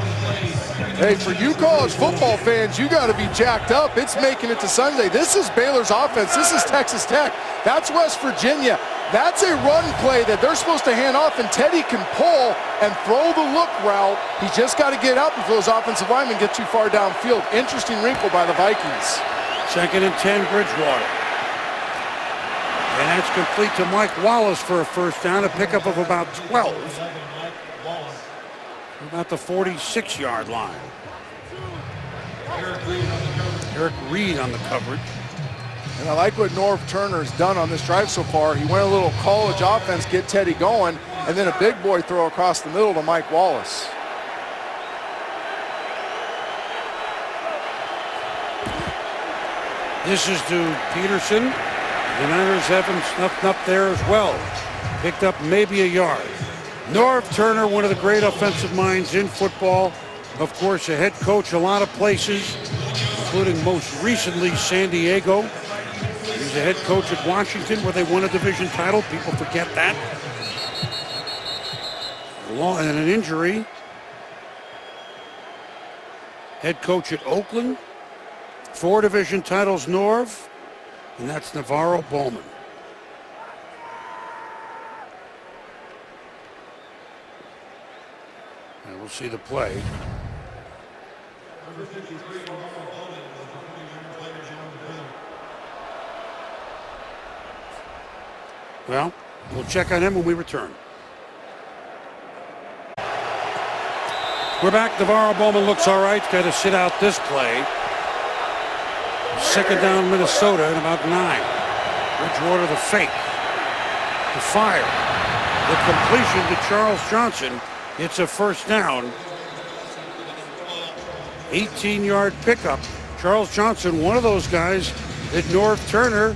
Hey, for you college football fans, you got to be jacked up. It's making it to Sunday. This is Baylor's offense. This is Texas Tech. That's West Virginia. That's a run play that they're supposed to hand off, and Teddy can pull and throw the look route. He just got to get out before those offensive linemen get too far downfield. Interesting wrinkle by the Vikings. 2nd and 10, Bridgewater. And that's complete to Mike Wallace for a first down, a pickup of about 12. About the 46-yard line. Eric Reed on the coverage. And I like what Norv Turner's done on this drive so far. He went a little college offense, get Teddy going, and then a big boy throw across the middle to Mike Wallace. This is to Peterson. The Niners have him snuffed up there as well. Picked up maybe a yard. Norv Turner, one of the great offensive minds in football. Of course, a head coach a lot of places, including most recently San Diego. He was a head coach at Washington where they won a division title. People forget that. And an injury. Head coach at Oakland. 4 division titles, Norv. And that's Navarro Bowman. And we'll see the play. Well, we'll check on him when we return. We're back. Navarro Bowman looks all right. Got to sit out this play. 2nd down, Minnesota, at about 9. Bridgewater the fake. The fire. The completion to Charles Johnson. It's a first down. 18-yard pickup. Charles Johnson, one of those guys that Norv Turner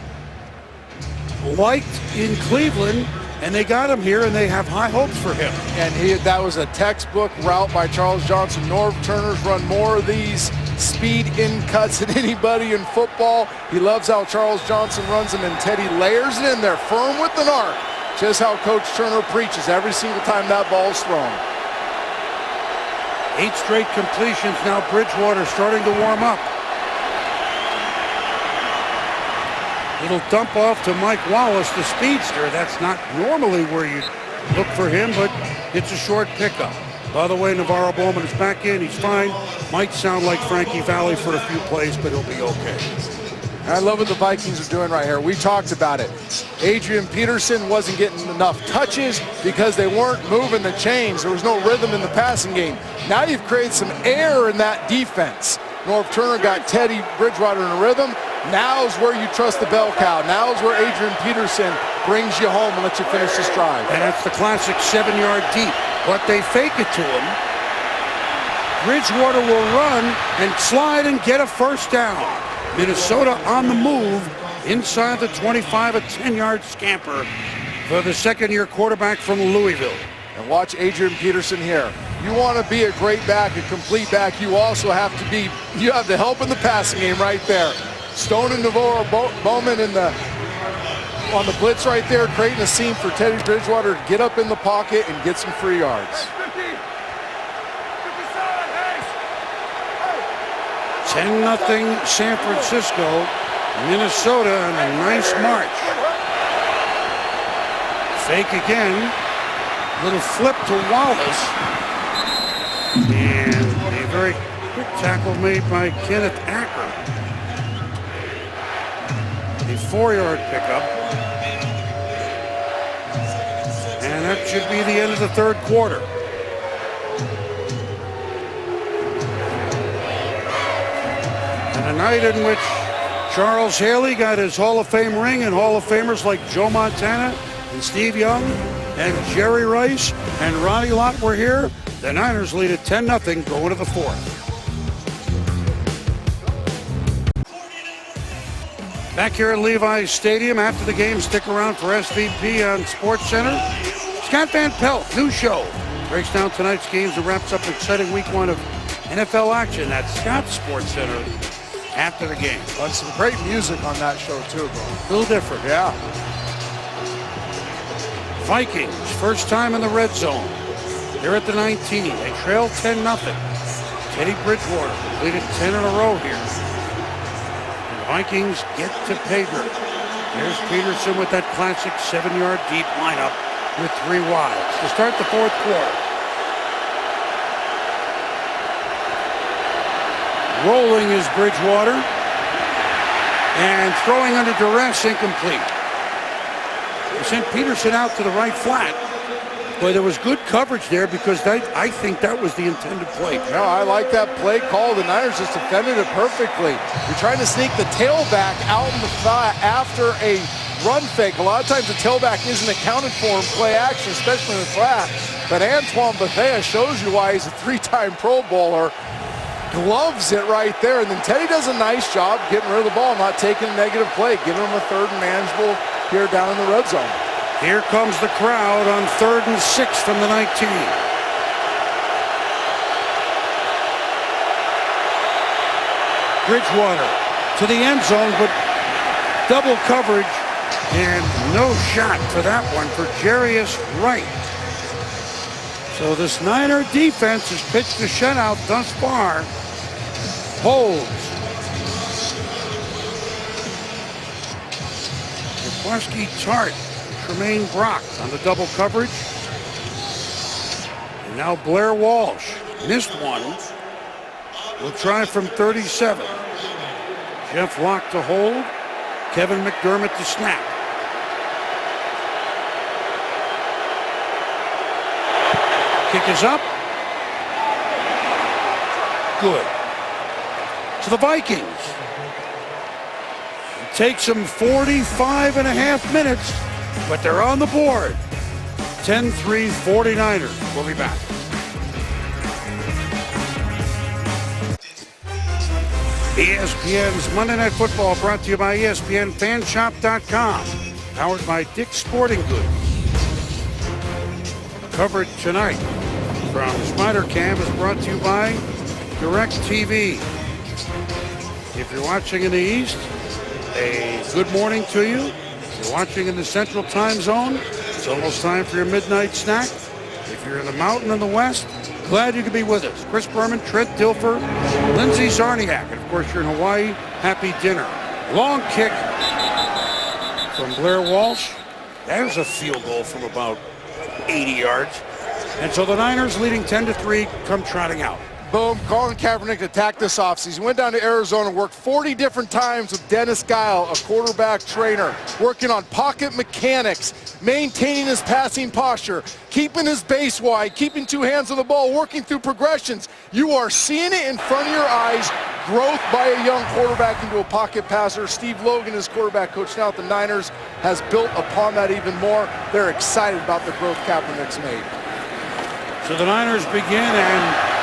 liked in Cleveland, and they got him here, and they have high hopes for him. And that was a textbook route by Charles Johnson. Norv Turner's run more of these speed in cuts than anybody in football. He loves how Charles Johnson runs them, and Teddy layers it in there firm with an arc. Just how Coach Turner preaches every single time that ball's thrown. 8 straight completions. Now Bridgewater starting to warm up. Little dump off to Mike Wallace, the speedster. That's not normally where you look for him, but it's a short pickup. By the way, Navarro Bowman is back in. He's fine. Might sound like Frankie Valli for a few plays, but he'll be okay. I love what the Vikings are doing right here. We talked about it. Adrian Peterson wasn't getting enough touches because they weren't moving the chains. There was no rhythm in the passing game. Now you've created some air in that defense. North Turner got Teddy Bridgewater in a rhythm. Now's where you trust the bell cow. Now's where Adrian Peterson brings you home and lets you finish this drive. And that's the classic 7-yard deep. But they fake it to him. Bridgewater will run and slide and get a first down. Minnesota on the move inside the 25, a 10-yard scamper for the second-year quarterback from Louisville. And watch Adrian Peterson here. You want to be a great back, a complete back, you also have to be, you have the help in the passing game right there. Stone and Navarro Bowman on the blitz right there, creating a seam for Teddy Bridgewater to get up in the pocket and get some free yards. 10-0 San Francisco, Minnesota on a nice march. Fake again, little flip to Wallace, and a very quick tackle made by Kenneth Acker. A 4-yard pickup, and that should be the end of the third quarter. A night in which Charles Haley got his Hall of Fame ring, and Hall of Famers like Joe Montana and Steve Young and Jerry Rice and Ronnie Lott were here. The Niners lead at 10-0 going to the fourth. Back here at Levi's Stadium after the game, stick around for SVP on SportsCenter. Scott Van Pelt, new show, breaks down tonight's games and wraps up an exciting week 1 of NFL action at Scott's SportsCenter after the game. And some great music on that show too, bro. A little different. Yeah. Vikings, first time in the red zone. They're at the 19. They trail 10-0. Teddy Bridgewater completed 10 in a row here. And the Vikings get to pay dirt. There's Peterson with that classic 7-yard deep lineup with 3 wides to start the fourth quarter. Rolling is Bridgewater, and throwing under duress, incomplete. They sent Peterson out to the right flat. Boy, there was good coverage there because I think that was the intended play. No, I like that play call. The Niners just defended it perfectly. You're trying to sneak the tailback out in the flat after a run fake. A lot of times the tailback isn't accounted for in play action, especially in the flat. But Antoine Bethea shows you why he's a 3-time Pro Bowler. Gloves it right there, and then Teddy does a nice job getting rid of the ball, not taking a negative play, giving him a 3rd and manageable here down in the red zone. Here comes the crowd on 3rd and 6 from the 19. Bridgewater to the end zone, but double coverage and no shot for that one for Jarius Wright. So this Niner defense has pitched a shutout thus far. Holds. Jaworski Tart, Tremaine Brock on the double coverage. And now Blair Walsh missed one. Will try from 37. Jeff Locke to hold. Kevin McDermott to snap. Kick is up. Good. So the Vikings. It takes them 45.5 minutes, but they're on the board. 10-3 49ers. We'll be back. ESPN's Monday Night Football brought to you by ESPNFanshop.com. Powered by Dick's Sporting Goods. Coverage tonight from Spider Cam is brought to you by DirecTV. If you're watching in the East, a good morning to you. If you're watching in the Central Time Zone, it's almost time for your midnight snack. If you're in the mountain in the West, Glad you could be with us. Chris Berman, Trent Dilfer, Lindsey Czarniak, and of course you're in Hawaii. Happy dinner. Long kick from Blair Walsh. There's a field goal from about 80 yards. And so the Niners leading 10-3 come trotting out. Boom, Colin Kaepernick attacked this offseason. He went down to Arizona, worked 40 different times with Dennis Guile, a quarterback trainer, working on pocket mechanics, maintaining his passing posture, keeping his base wide, keeping two hands on the ball, working through progressions. You are seeing it in front of your eyes, growth by a young quarterback into a pocket passer. Steve Logan, his quarterback coach now at the Niners, has built upon that even more. They're excited about the growth Kaepernick's made. So the Niners begin, and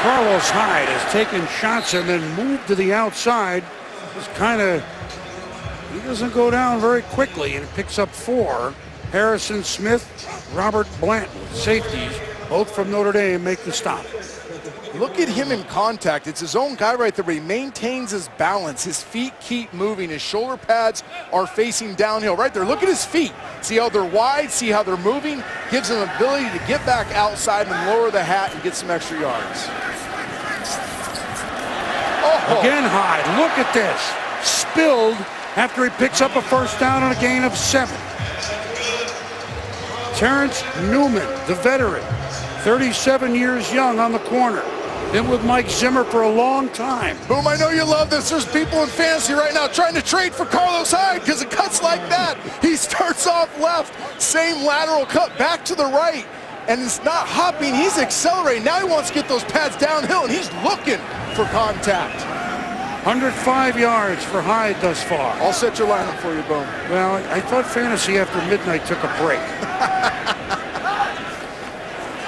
Carlos Hyde has taken shots and then moved to the outside. It's he doesn't go down very quickly, and it picks up 4. Harrison Smith, Robert Blanton, safeties, both from Notre Dame, make the stop. Look at him in contact. It's his own guy right there, but he maintains his balance. His feet keep moving. His shoulder pads are facing downhill right there. Look at his feet. See how they're wide, see how they're moving. Gives him the ability to get back outside and lower the hat and get some extra yards. Oh. Again, Hyde, look at this. Spilled after he picks up a first down on a gain of 7. Terrence Newman, the veteran, 37 years young on the corner. Been with Mike Zimmer for a long time. Boom, I know you love this. There's people in fantasy right now trying to trade for Carlos Hyde because it cuts like that. He starts off left, same lateral cut back to the right, and it's not hopping, he's accelerating. Now he wants to get those pads downhill, and he's looking for contact. 105 yards for Hyde thus far. I'll set your lineup for you, Boom. Well, I thought fantasy after midnight took a break.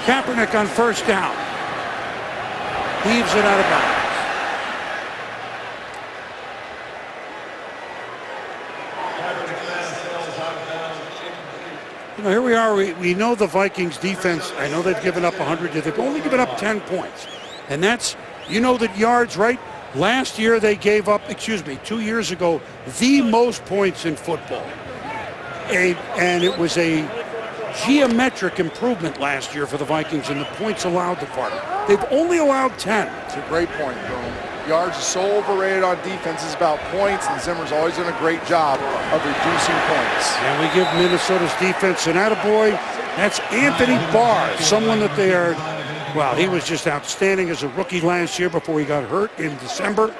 Kaepernick on first down. Heaves it out of bounds. You know, here we are. We know the Vikings defense. I know they've given up 100. They've only given up 10 points. And that's, you know, that yards, right? Last year they gave up, 2 years ago, the most points in football. And it was a geometric improvement last year for the Vikings in the points allowed department. They've only allowed 10. It's a great point, Boom. Yards are so overrated on defense. It's about points, and Zimmer's always done a great job of reducing points. And we give Minnesota's defense an attaboy. That's Anthony Barr, someone that they are, well, he was just outstanding as a rookie last year before he got hurt in December.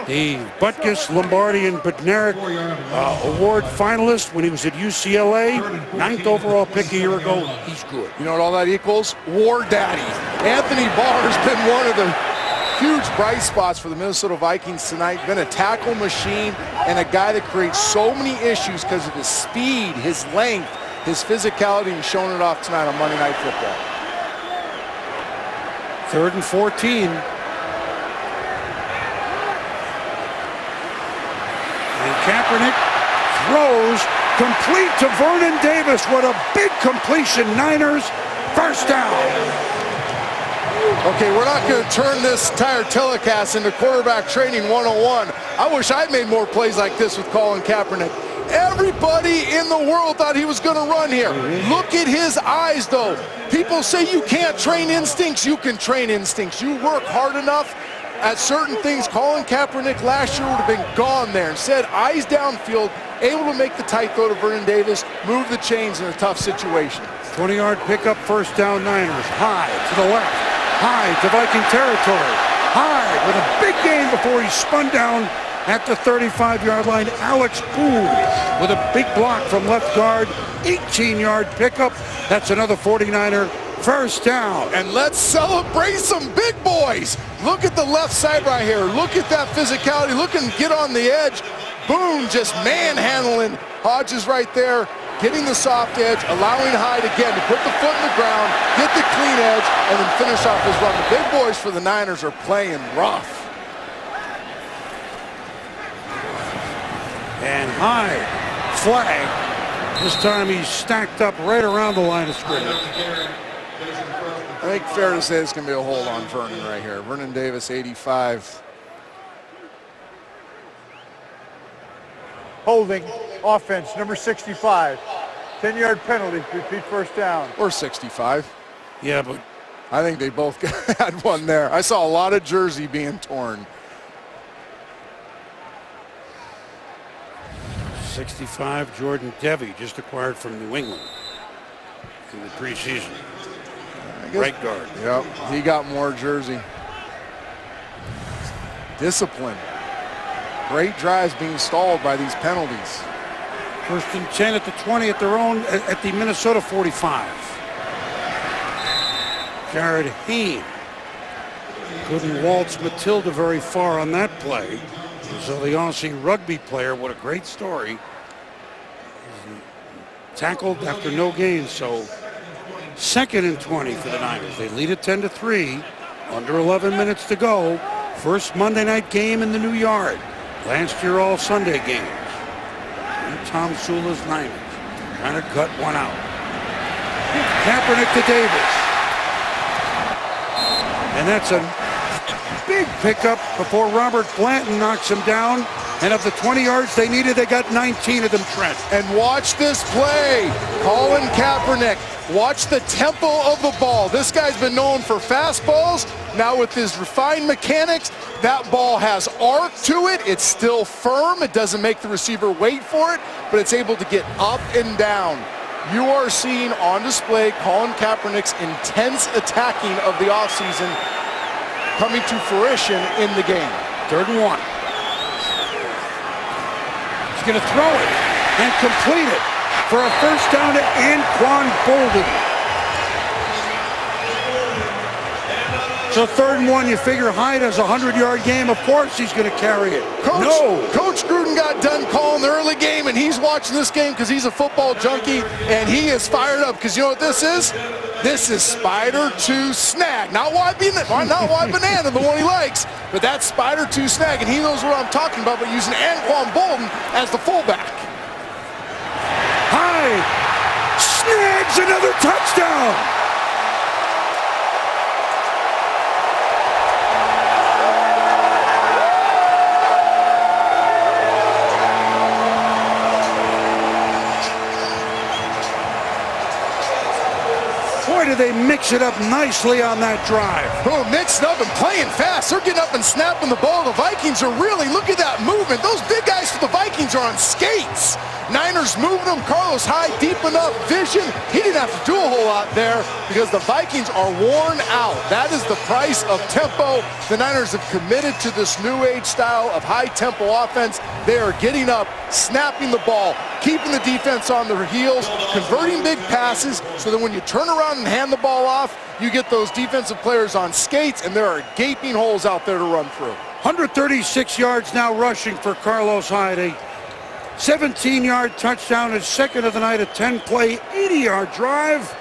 The Butkus, Lombardi, and Bednarik award finalist when he was at UCLA. 9th overall pick a year ago. He's good. You know what all that equals? War Daddy. Anthony Barr has been one of the huge bright spots for the Minnesota Vikings tonight. Been a tackle machine and a guy that creates so many issues because of his speed, his length, his physicality, and showing it off tonight on Monday Night Football. 3rd and 14. And Kaepernick throws complete to Vernon Davis. What a big completion. Niners, first down. Okay, we're not going to turn this entire telecast into quarterback training 101. I wish I'd made more plays like this with Colin Kaepernick. Everybody in the world thought he was going to run here. Look at his eyes, though. People say you can't train instincts. You can train instincts. You work hard enough at certain things. Colin Kaepernick last year would have been gone there. Instead, eyes downfield, able to make the tight throw to Vernon Davis, move the chains in a tough situation. 20-yard pickup, first down Niners. Hyde to the left. Hyde to Viking territory. Hyde with a big gain before he spun down at the 35-yard line. Alex Boone with a big block from left guard. 18-yard pickup. That's another 49er first down. And let's celebrate some big boys. Look at the left side right here. Look at that physicality. Look and get on the edge. Boone just manhandling Hodges right there, getting the soft edge, allowing Hyde again to put the foot in the ground, get the clean edge, and then finish off his run. The big boys for the Niners are playing rough. And Hyde, flag. This time he's stacked up right around the line of scrimmage. I think fair to say it's going to be a hold on Vernon right here. Vernon Davis, 85. Holding, offense, number 65. 10-yard penalty, repeat first down. Or 65. Yeah, but I think they both had one there. I saw a lot of jersey being torn. 65, Jordan Devey, just acquired from New England in the preseason. Right guard. Yep, he got more jersey. Discipline. Great drives being stalled by these penalties. 1st and 10 at the 20 at their own, at the Minnesota 45. Jared Hayne couldn't waltz Matilda very far on that play. So the Aussie rugby player, what a great story, tackled after no gain. So 2nd and 20 for the Niners. They lead it 10-3, under 11 minutes to go. First Monday night game in the new yard. Last year all Sunday games. And Tom Sula's Niners trying to gut one out. Kaepernick to Davis. And that's a big pickup before Robert Blanton knocks him down. And of the 20 yards they needed, they got 19 of them, Trent. And watch this play. Colin Kaepernick. Watch the tempo of the ball. This guy's been known for fastballs. Now with his refined mechanics, that ball has arc to it. It's still firm. It doesn't make the receiver wait for it, but it's able to get up and down. You are seeing on display Colin Kaepernick's intense attacking of the offseason coming to fruition in the game. 3rd and 1. He's going to throw it and complete it for a first down to Anquan Bolden. So 3rd and 1, you figure Hyde has a 100-yard game. Of course he's going to carry it. Coach Gruden got done calling the early game, and he's watching this game because he's a football junkie, and he is fired up because you know what this is? This is Spider 2 snag. Not wide banana, the one he likes, but that's Spider 2 snag, and he knows what I'm talking about, but using Anquan Bolden as the fullback. Hyde snags another touchdown. Boy, did they mix it up nicely on that drive. Oh, mixed up and playing fast. They're getting up and snapping the ball. The Vikings are really, look at that movement. Those big guys for the Vikings are on skates. Niners moving them. Carlos Hyde deep enough vision. He didn't have to do a whole lot there because the Vikings are worn out. That is the price of tempo. The Niners have committed to this new age style of high tempo offense. They are getting up, snapping the ball, keeping the defense on their heels, converting big passes so that when you turn around and hand the ball off, you get those defensive players on skates and there are gaping holes out there to run through. 136 yards now rushing for Carlos Hyde. A 17-yard touchdown, his 2nd of the night, a 10-play, 80-yard drive.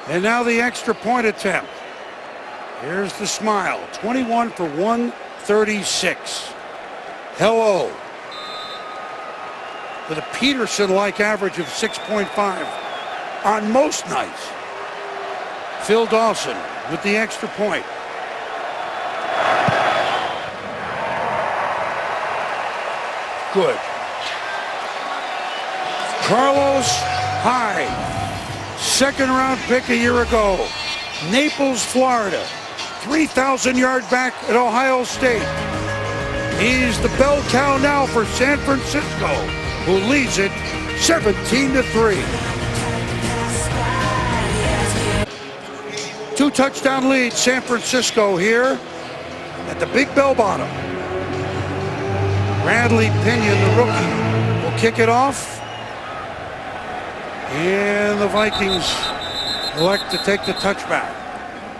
And now the extra point attempt. Here's the smile, 21 for 136. Hello. With a Peterson-like average of 6.5 on most nights. Phil Dawson with the extra point. Good. Carlos Hyde, 2nd-round pick a year ago. Naples, Florida. 3,000-yard back at Ohio State. He's the bell cow now for San Francisco, who leads it 17-3. 2-touchdown lead, San Francisco here at the Big Bell Bottom. Bradley Pinion, the rookie, will kick it off. And the Vikings elect to take the touchback.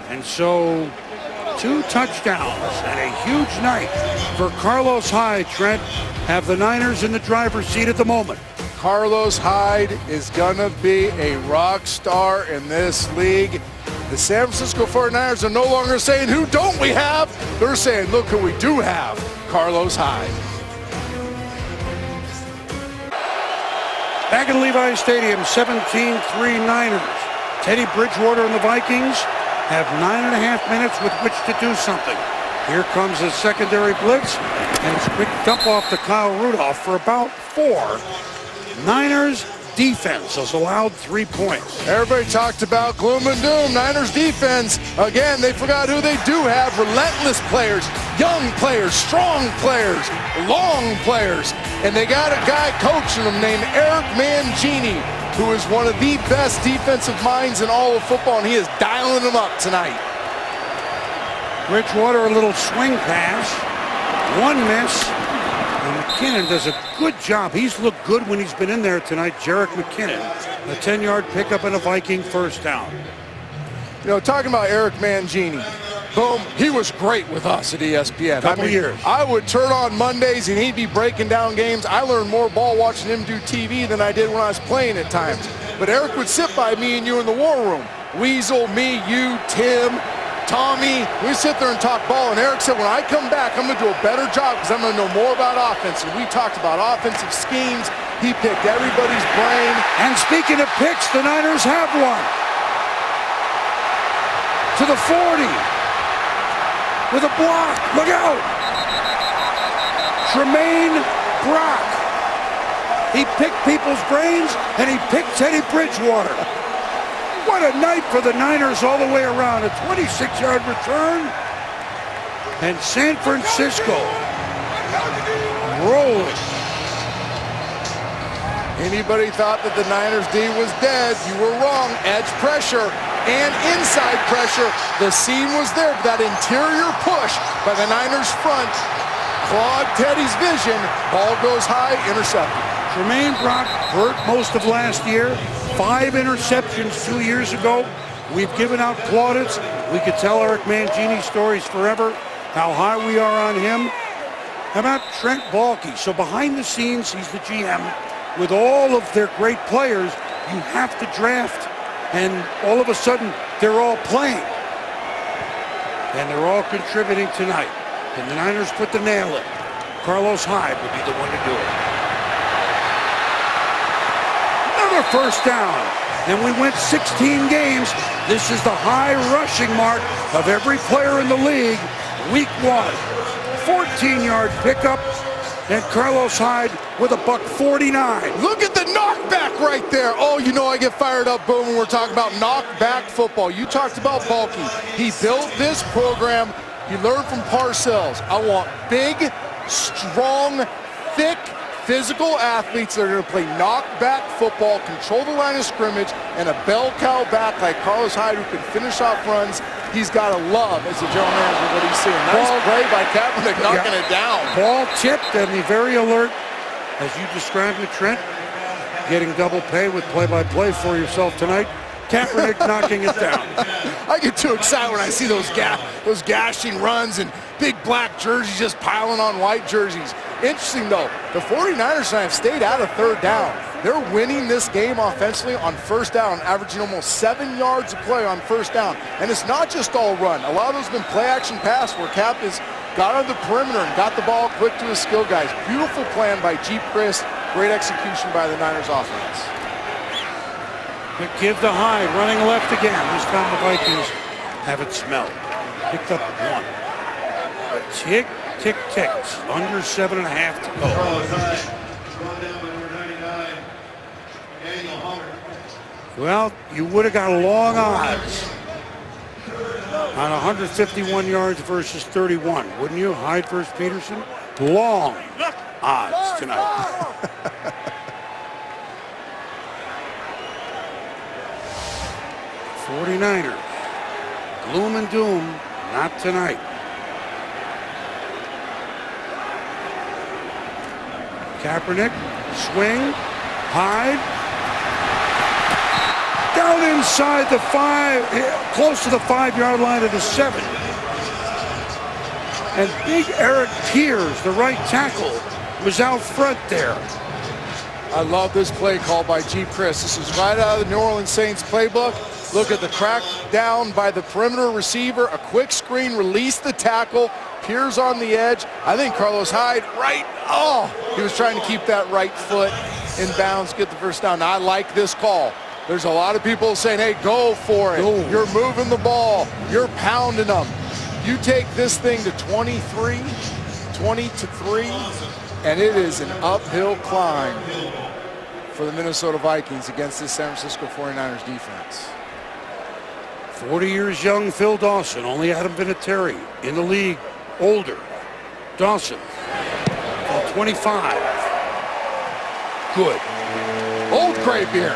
And so 2 touchdowns and a huge night for Carlos Hyde. Trent, have the Niners in the driver's seat at the moment. Carlos Hyde is gonna be a rock star in this league. The San Francisco 49ers are no longer saying, who don't we have? They're saying, look who we do have, Carlos Hyde. Back in Levi's Stadium, 17-3 Niners. Teddy Bridgewater and the Vikings have 9.5 minutes with which to do something. Here comes a secondary blitz, and it's a quick dump off to Kyle Rudolph for about 4. Niners defense has allowed 3 points. Everybody talked about gloom and doom. Niners defense, again, they forgot who they do have. Relentless players, young players, strong players, long players. And they got a guy coaching them named Eric Mangini, who is one of the best defensive minds in all of football, and he is dialing them up tonight. Bridgewater, a little swing pass, one miss. And McKinnon does a good job. He's looked good when he's been in there tonight. Jerick McKinnon, a 10-yard pickup and a Viking first down. You know, talking about Eric Mangini, boom, he was great with us at ESPN. Couple years. I would turn on Mondays and he'd be breaking down games. I learned more ball watching him do TV than I did when I was playing at times. But Eric would sit by me and you in the war room. Weasel, me, you, Tim, Tommy, we sit there and talk ball, and Eric said, when I come back, I'm going to do a better job because I'm going to know more about offense. And we talked about offensive schemes. He picked everybody's brain. And speaking of picks, the Niners have one. To the 40. With a block. Look out. Tremaine Brock. He picked people's brains, and he picked Teddy Bridgewater. What a night for the Niners all the way around. A 26-yard return. And San Francisco rolling. Anybody thought that the Niners D was dead? You were wrong. Edge pressure and inside pressure. The seam was there, but that interior push by the Niners front clogged Teddy's vision. Ball goes high, intercepted. Tremaine Brock hurt most of last year. 5 interceptions 2 years ago. We've given out plaudits. We could tell Eric Mangini stories forever, how high we are on him. How about Trent Baalke? So behind the scenes, he's the GM. With all of their great players, you have to draft. And all of a sudden, they're all playing. And they're all contributing tonight. And the Niners put the nail in. Carlos Hyde would be the one to do it. First down, and we went 16 games. This is the high rushing mark of every player in the league. Week 1, 14-yard pickup, and Carlos Hyde with a $149. Look at the knockback right there. Oh, you know I get fired up, boom, when we're talking about knockback football. You talked about Baalke. He built this program. He learned from Parcells. I want big, strong, thick, physical athletes that are going to play knockback football, control the line of scrimmage, and a bell cow back like Carlos Hyde who can finish off runs. He's got to love as a general manager what he's seeing. Nice play by Kaepernick knocking it down. Ball tipped and be very alert, as you described it, Trent. Getting double pay with play-by-play for yourself tonight. Kaepernick knocking it down. I get too excited when I see those gashing runs and big black jerseys just piling on white jerseys. Interesting, though, the 49ers have stayed out of third down. They're winning this game offensively on first down, averaging almost 7 yards a play on first down. And it's not just all run. A lot of those have been play-action pass where Cap has got on the perimeter and got the ball quick to his skill guys. Beautiful plan by Jeep Chris. Great execution by the Niners offense. Quick give to Hyde, running left again. This time the Vikings have it smelled. Picked up 1. Tick, tick, ticks. Under 7.5 to go. Well, you would have got long odds on 151 yards versus 31, wouldn't you? Hyde versus Peterson? Long odds tonight. 49ers. Gloom and doom, not tonight. Kaepernick, swing, Hyde. Down inside the 5, close to the 5-yard line of the 7. And big Eric Piers, the right tackle, was out front there. I love this play call by Jeep Chris. This is right out of the New Orleans Saints playbook. Look at the crack down by the perimeter receiver, a quick screen, release the tackle, Piers on the edge. I think Carlos Hyde, he was trying to keep that right foot in bounds, get the first down. Now, I like this call. There's a lot of people saying, hey, go for it. Go. You're moving the ball. You're pounding them. You take this thing to 20-3, and it is an uphill climb. for the Minnesota Vikings against this San Francisco 49ers defense. 40 years young Phil Dawson, only Adam Vinatieri in the league, older. Dawson, 25. Good. Old Gray beer.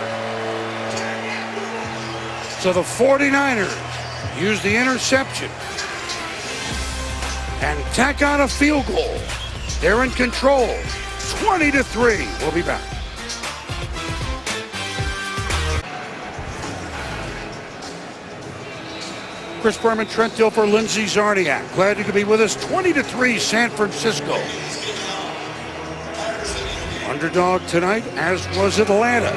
So the 49ers use the interception and tack on a field goal. They're in control, 20-3. We'll be back. Chris Berman, Trent Dilfer, Lindsey Czarniak. Glad you could be with us. 20-3 San Francisco. Underdog tonight, as was Atlanta.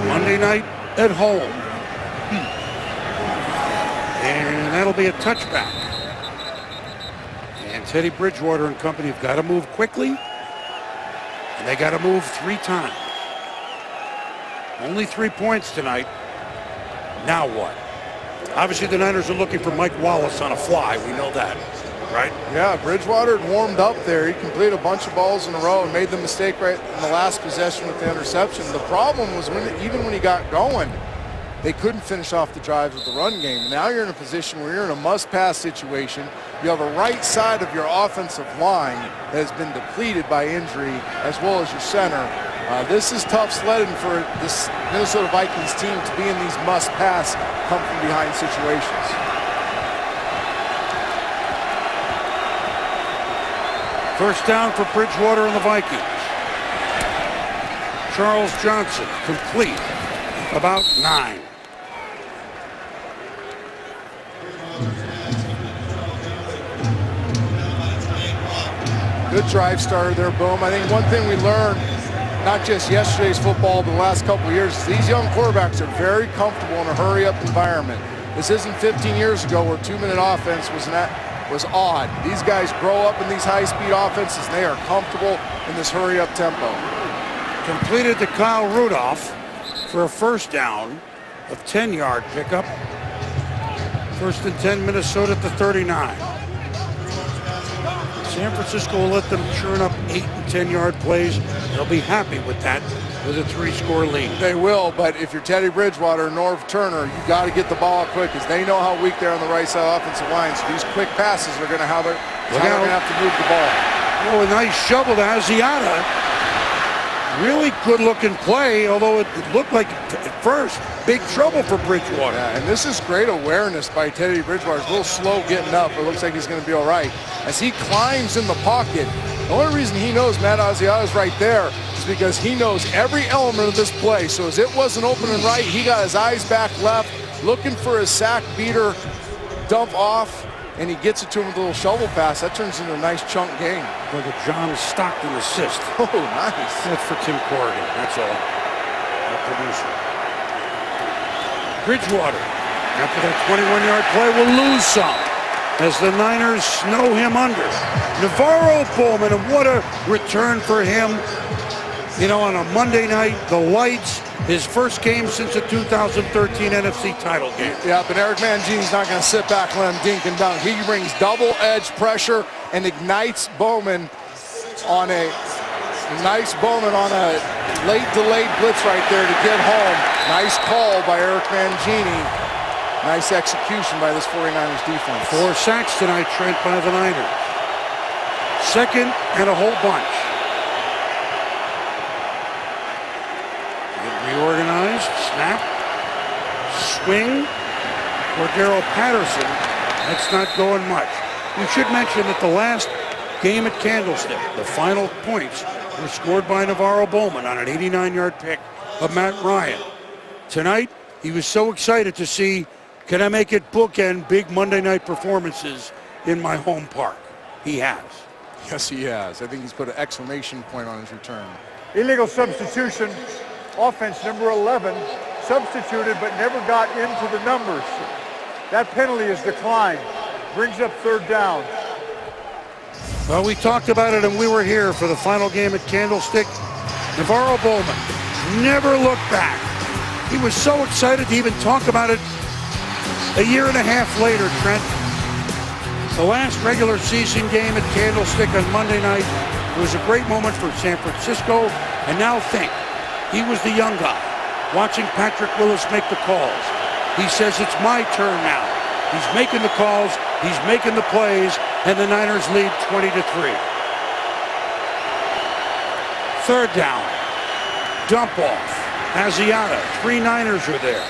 Monday night at home. And that'll be a touchback. And Teddy Bridgewater and company have got to move quickly. And they got to move 3 times. Only 3 points tonight. Now what? Obviously, the Niners are looking for Mike Wallace on a fly. We know that, right? Yeah, Bridgewater had warmed up there. He completed a bunch of balls in a row and made the mistake right in the last possession with the interception. The problem was even when he got going, they couldn't finish off the drives with the run game. Now you're in a position where you're in a must-pass situation. You have a right side of your offensive line that has been depleted by injury, as well as your center. This is tough sledding for this Minnesota Vikings team to be in these must-pass, come-from-behind situations. First down for Bridgewater and the Vikings. Charles Johnson, complete, about 9. Good drive starter there, Boom. I think one thing we learned, not just yesterday's football, but the last couple of years, is these young quarterbacks are very comfortable in a hurry-up environment. This isn't 15 years ago where 2-minute offense was odd. These guys grow up in these high-speed offenses, and they are comfortable in this hurry-up tempo. Completed to Kyle Rudolph for a first down of 10-yard pickup. First and 10, Minnesota at the 39. San Francisco will let them churn up 8 and 10-yard plays. They'll be happy with that, with a 3-score lead. They will, but if you're Teddy Bridgewater or Norv Turner, you got to get the ball quick because they know how weak they are on the right side of the offensive line. So these quick passes are going to have to move the ball. Oh, a nice shovel to Asiata. Really good-looking play, although it looked like at first big trouble for Bridgewater. Yeah, and this is great awareness by Teddy Bridgewater. He's a little slow getting up, but it looks like he's going to be all right. As he climbs in the pocket, the only reason he knows Matt Asiata's right there is because he knows every element of this play. So as it wasn't open and right, he got his eyes back left, looking for his sack beater dump off, and he gets it to him with a little shovel pass. That turns into a nice chunk gain. Like a John Stockton assist. Oh, nice. That's for Tim Corrigan, that's all. Our producer. Bridgewater, after that 21-yard play, will lose some as the Niners snow him under. Navarro Bowman, and what a return for him. You know, on a Monday night, the lights, his first game since the 2013 NFC title game. Yeah, but Eric Mangini's not going to sit back and let him dink and dunk. He brings double-edged pressure and ignites Bowman on a late delayed blitz right there to get home. Nice call by Eric Mangini. Nice execution by this 49ers defense. 4 sacks tonight, Trent, by the Niners. Second and a whole bunch. Reorganized, snap, swing. Cordero Patterson, that's not going much. We should mention that the last game at Candlestick, the final points were scored by Navarro Bowman on an 89-yard pick of Matt Ryan. Tonight, he was so excited to see, can I make it bookend big Monday night performances in my home park? He has. Yes, he has. I think he's put an exclamation point on his return. Illegal substitution. Offense number 11 substituted but never got into the numbers. That penalty is declined. Brings up third down. Well, we talked about it and we were here for the final game at Candlestick. Navarro Bowman never looked back. He was so excited to even talk about it a year and a half later, Trent. The last regular season game at Candlestick on Monday night was a great moment for San Francisco. And now think, He was the young guy, watching Patrick Willis make the calls. He says, it's my turn now. He's making the calls, he's making the plays, and the Niners lead 20-3. Third down, dump off. Asiata, 3 Niners are there.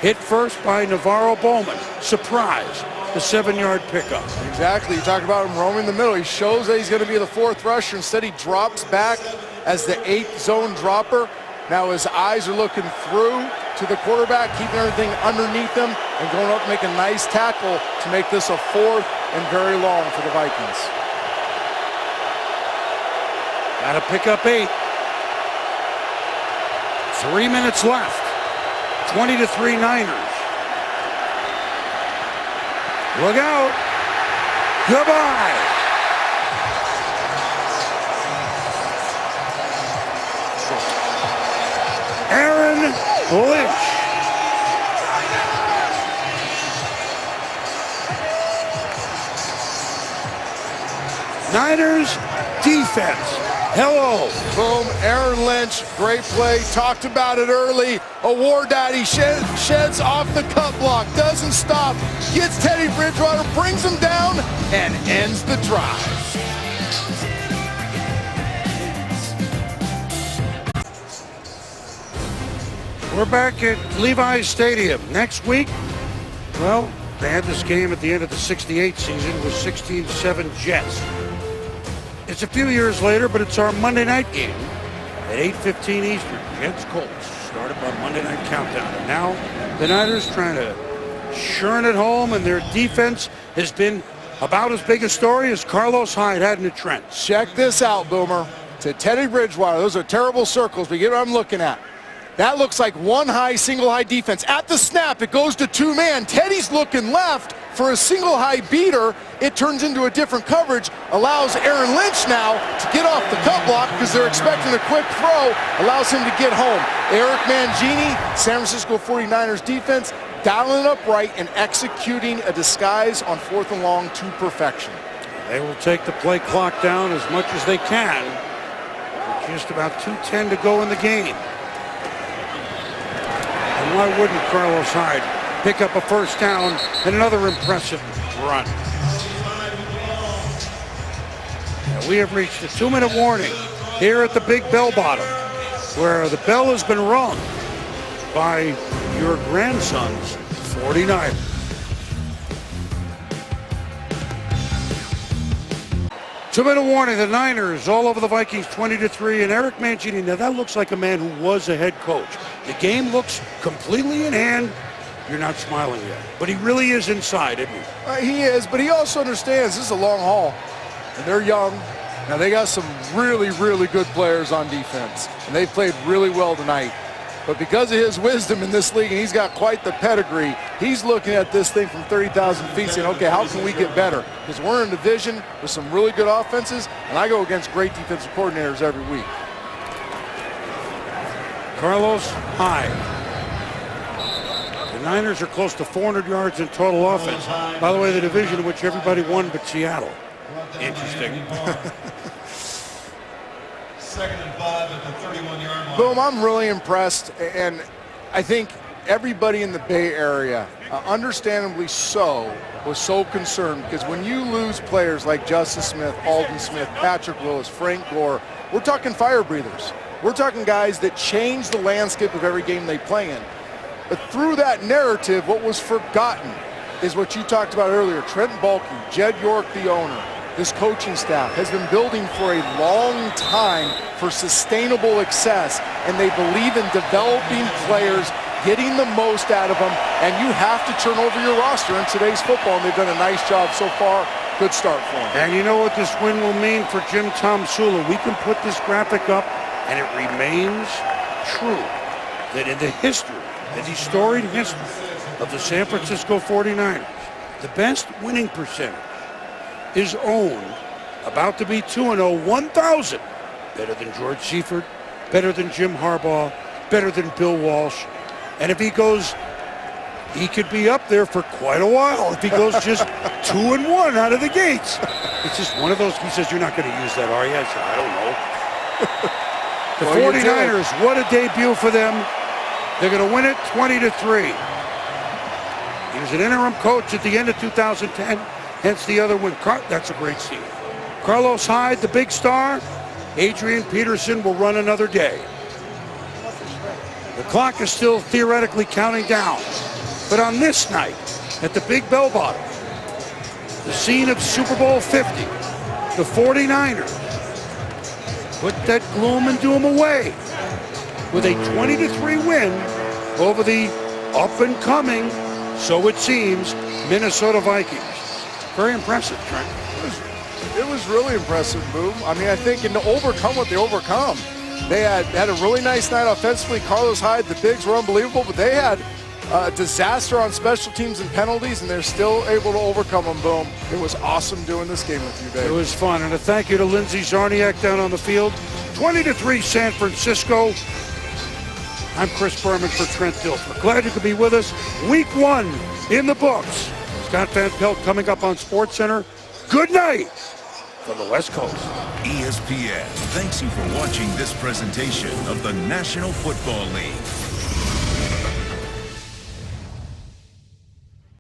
Hit first by Navarro Bowman. Surprise, the 7-yard pickup. Exactly, you talk about him roaming the middle. He shows that he's going to be the 4th rusher. Instead, he drops back as the 8th zone dropper. Now his eyes are looking through to the quarterback, keeping everything underneath him, and going up to make a nice tackle to make this a 4th and very long for the Vikings. Got to pick up 8. 3 minutes left. 20-3 Niners. Look out. Goodbye. Aaron Lynch. Niners defense. Hello. Boom, Aaron Lynch, great play, talked about it early. A war daddy sheds off the cut block, doesn't stop, gets Teddy Bridgewater, brings him down, and ends the drive. We're back at Levi's Stadium. Next week, well, they had this game at the end of the 68 season with 16-7 Jets. It's a few years later, but it's our Monday night game at 8:15 Eastern. Jets-Colts started by Monday Night Countdown. And now the Niners trying to churn it home, and their defense has been about as big a story as Carlos Hyde had in the trench. Check this out, Boomer. To Teddy Bridgewater, those are terrible circles, but you get what I'm looking at. That looks like one high, single high defense. At the snap, it goes to 2-man. Teddy's looking left for a single high beater. It turns into a different coverage, allows Aaron Lynch now to get off the cut block because they're expecting a quick throw, allows him to get home. Eric Mangini, San Francisco 49ers defense, dialing it up right and executing a disguise on 4th and long to perfection. They will take the play clock down as much as they can. With just about 2:10 to go in the game. And why wouldn't Carlos Hyde pick up a first down and another impressive run? Now we have reached a 2-minute warning here at the Big Bell Bottom, where the bell has been rung by your grandson's 49ers. Two-minute warning, the Niners all over the Vikings 20-3, and Eric Mangini, now that looks like a man who was a head coach. The game looks completely in hand. You're not smiling yet, but he really is inside, isn't he? He is, but he also understands this is a long haul, and they're young. Now they got some really, really good players on defense, and they played really well tonight. But because of his wisdom in this league, and he's got quite the pedigree, he's looking at this thing from 30,000 feet saying, okay, how can we get better? Because we're in a division with some really good offenses, and I go against great defensive coordinators every week. Carlos Hyde. The Niners are close to 400 yards in total offense. By the way, the division in which everybody won but Seattle. Interesting. 2nd and 5 at the 31-yard line. Boom, I'm really impressed, and I think everybody in the Bay Area, understandably so, was so concerned, because when you lose players like Justice Smith, Alden Smith, Patrick Willis, Frank Gore, we're talking fire breathers. We're talking guys that change the landscape of every game they play in. But through that narrative, what was forgotten is what you talked about earlier. Trent Baalke, Jed York, the owner, this coaching staff has been building for a long time for sustainable success, and they believe in developing players, getting the most out of them, and you have to turn over your roster in today's football, and they've done a nice job so far. Good start for them. And you know what this win will mean for Jim Tomsula? We can put this graphic up, and it remains true that in the history, the storied history of the San Francisco 49ers, the best winning percentage is owned, about to be 2-0, 1,000. Better than George Seifert, better than Jim Harbaugh, better than Bill Walsh. And if he goes, he could be up there for quite a while if he goes just 2-1 out of the gates. It's just one of those, he says, you're not going to use that, are you? I said, I don't know. The Well, you did. 49ers, what a debut for them. They're going to win it 20-3. He was an interim coach at the end of 2010, hence the other win. That's a great scene. Carlos Hyde, the big star. Adrian Peterson will run another day. The clock is still theoretically counting down. But on this night, at the Big Bell Bottom, the scene of Super Bowl 50, the 49ers put that gloom and doom away with a 20-3 win over the up-and-coming, so it seems, Minnesota Vikings. Very impressive, Trent. It was really impressive, Boom. I mean, I think, and to overcome what they overcome, they had a really nice night offensively. Carlos Hyde, the bigs were unbelievable, but they had a disaster on special teams and penalties, and they're still able to overcome them, Boom. It was awesome doing this game with you, Dave. It was fun, and a thank you to Lindsey Zarniak down on the field. 20-3 San Francisco. I'm Chris Berman for Trent Dilfer. Glad you could be with us. Week 1 in the books. Scott Van Pelt coming up on SportsCenter. Good night from the West Coast. ESPN thanks you for watching this presentation of the National Football League.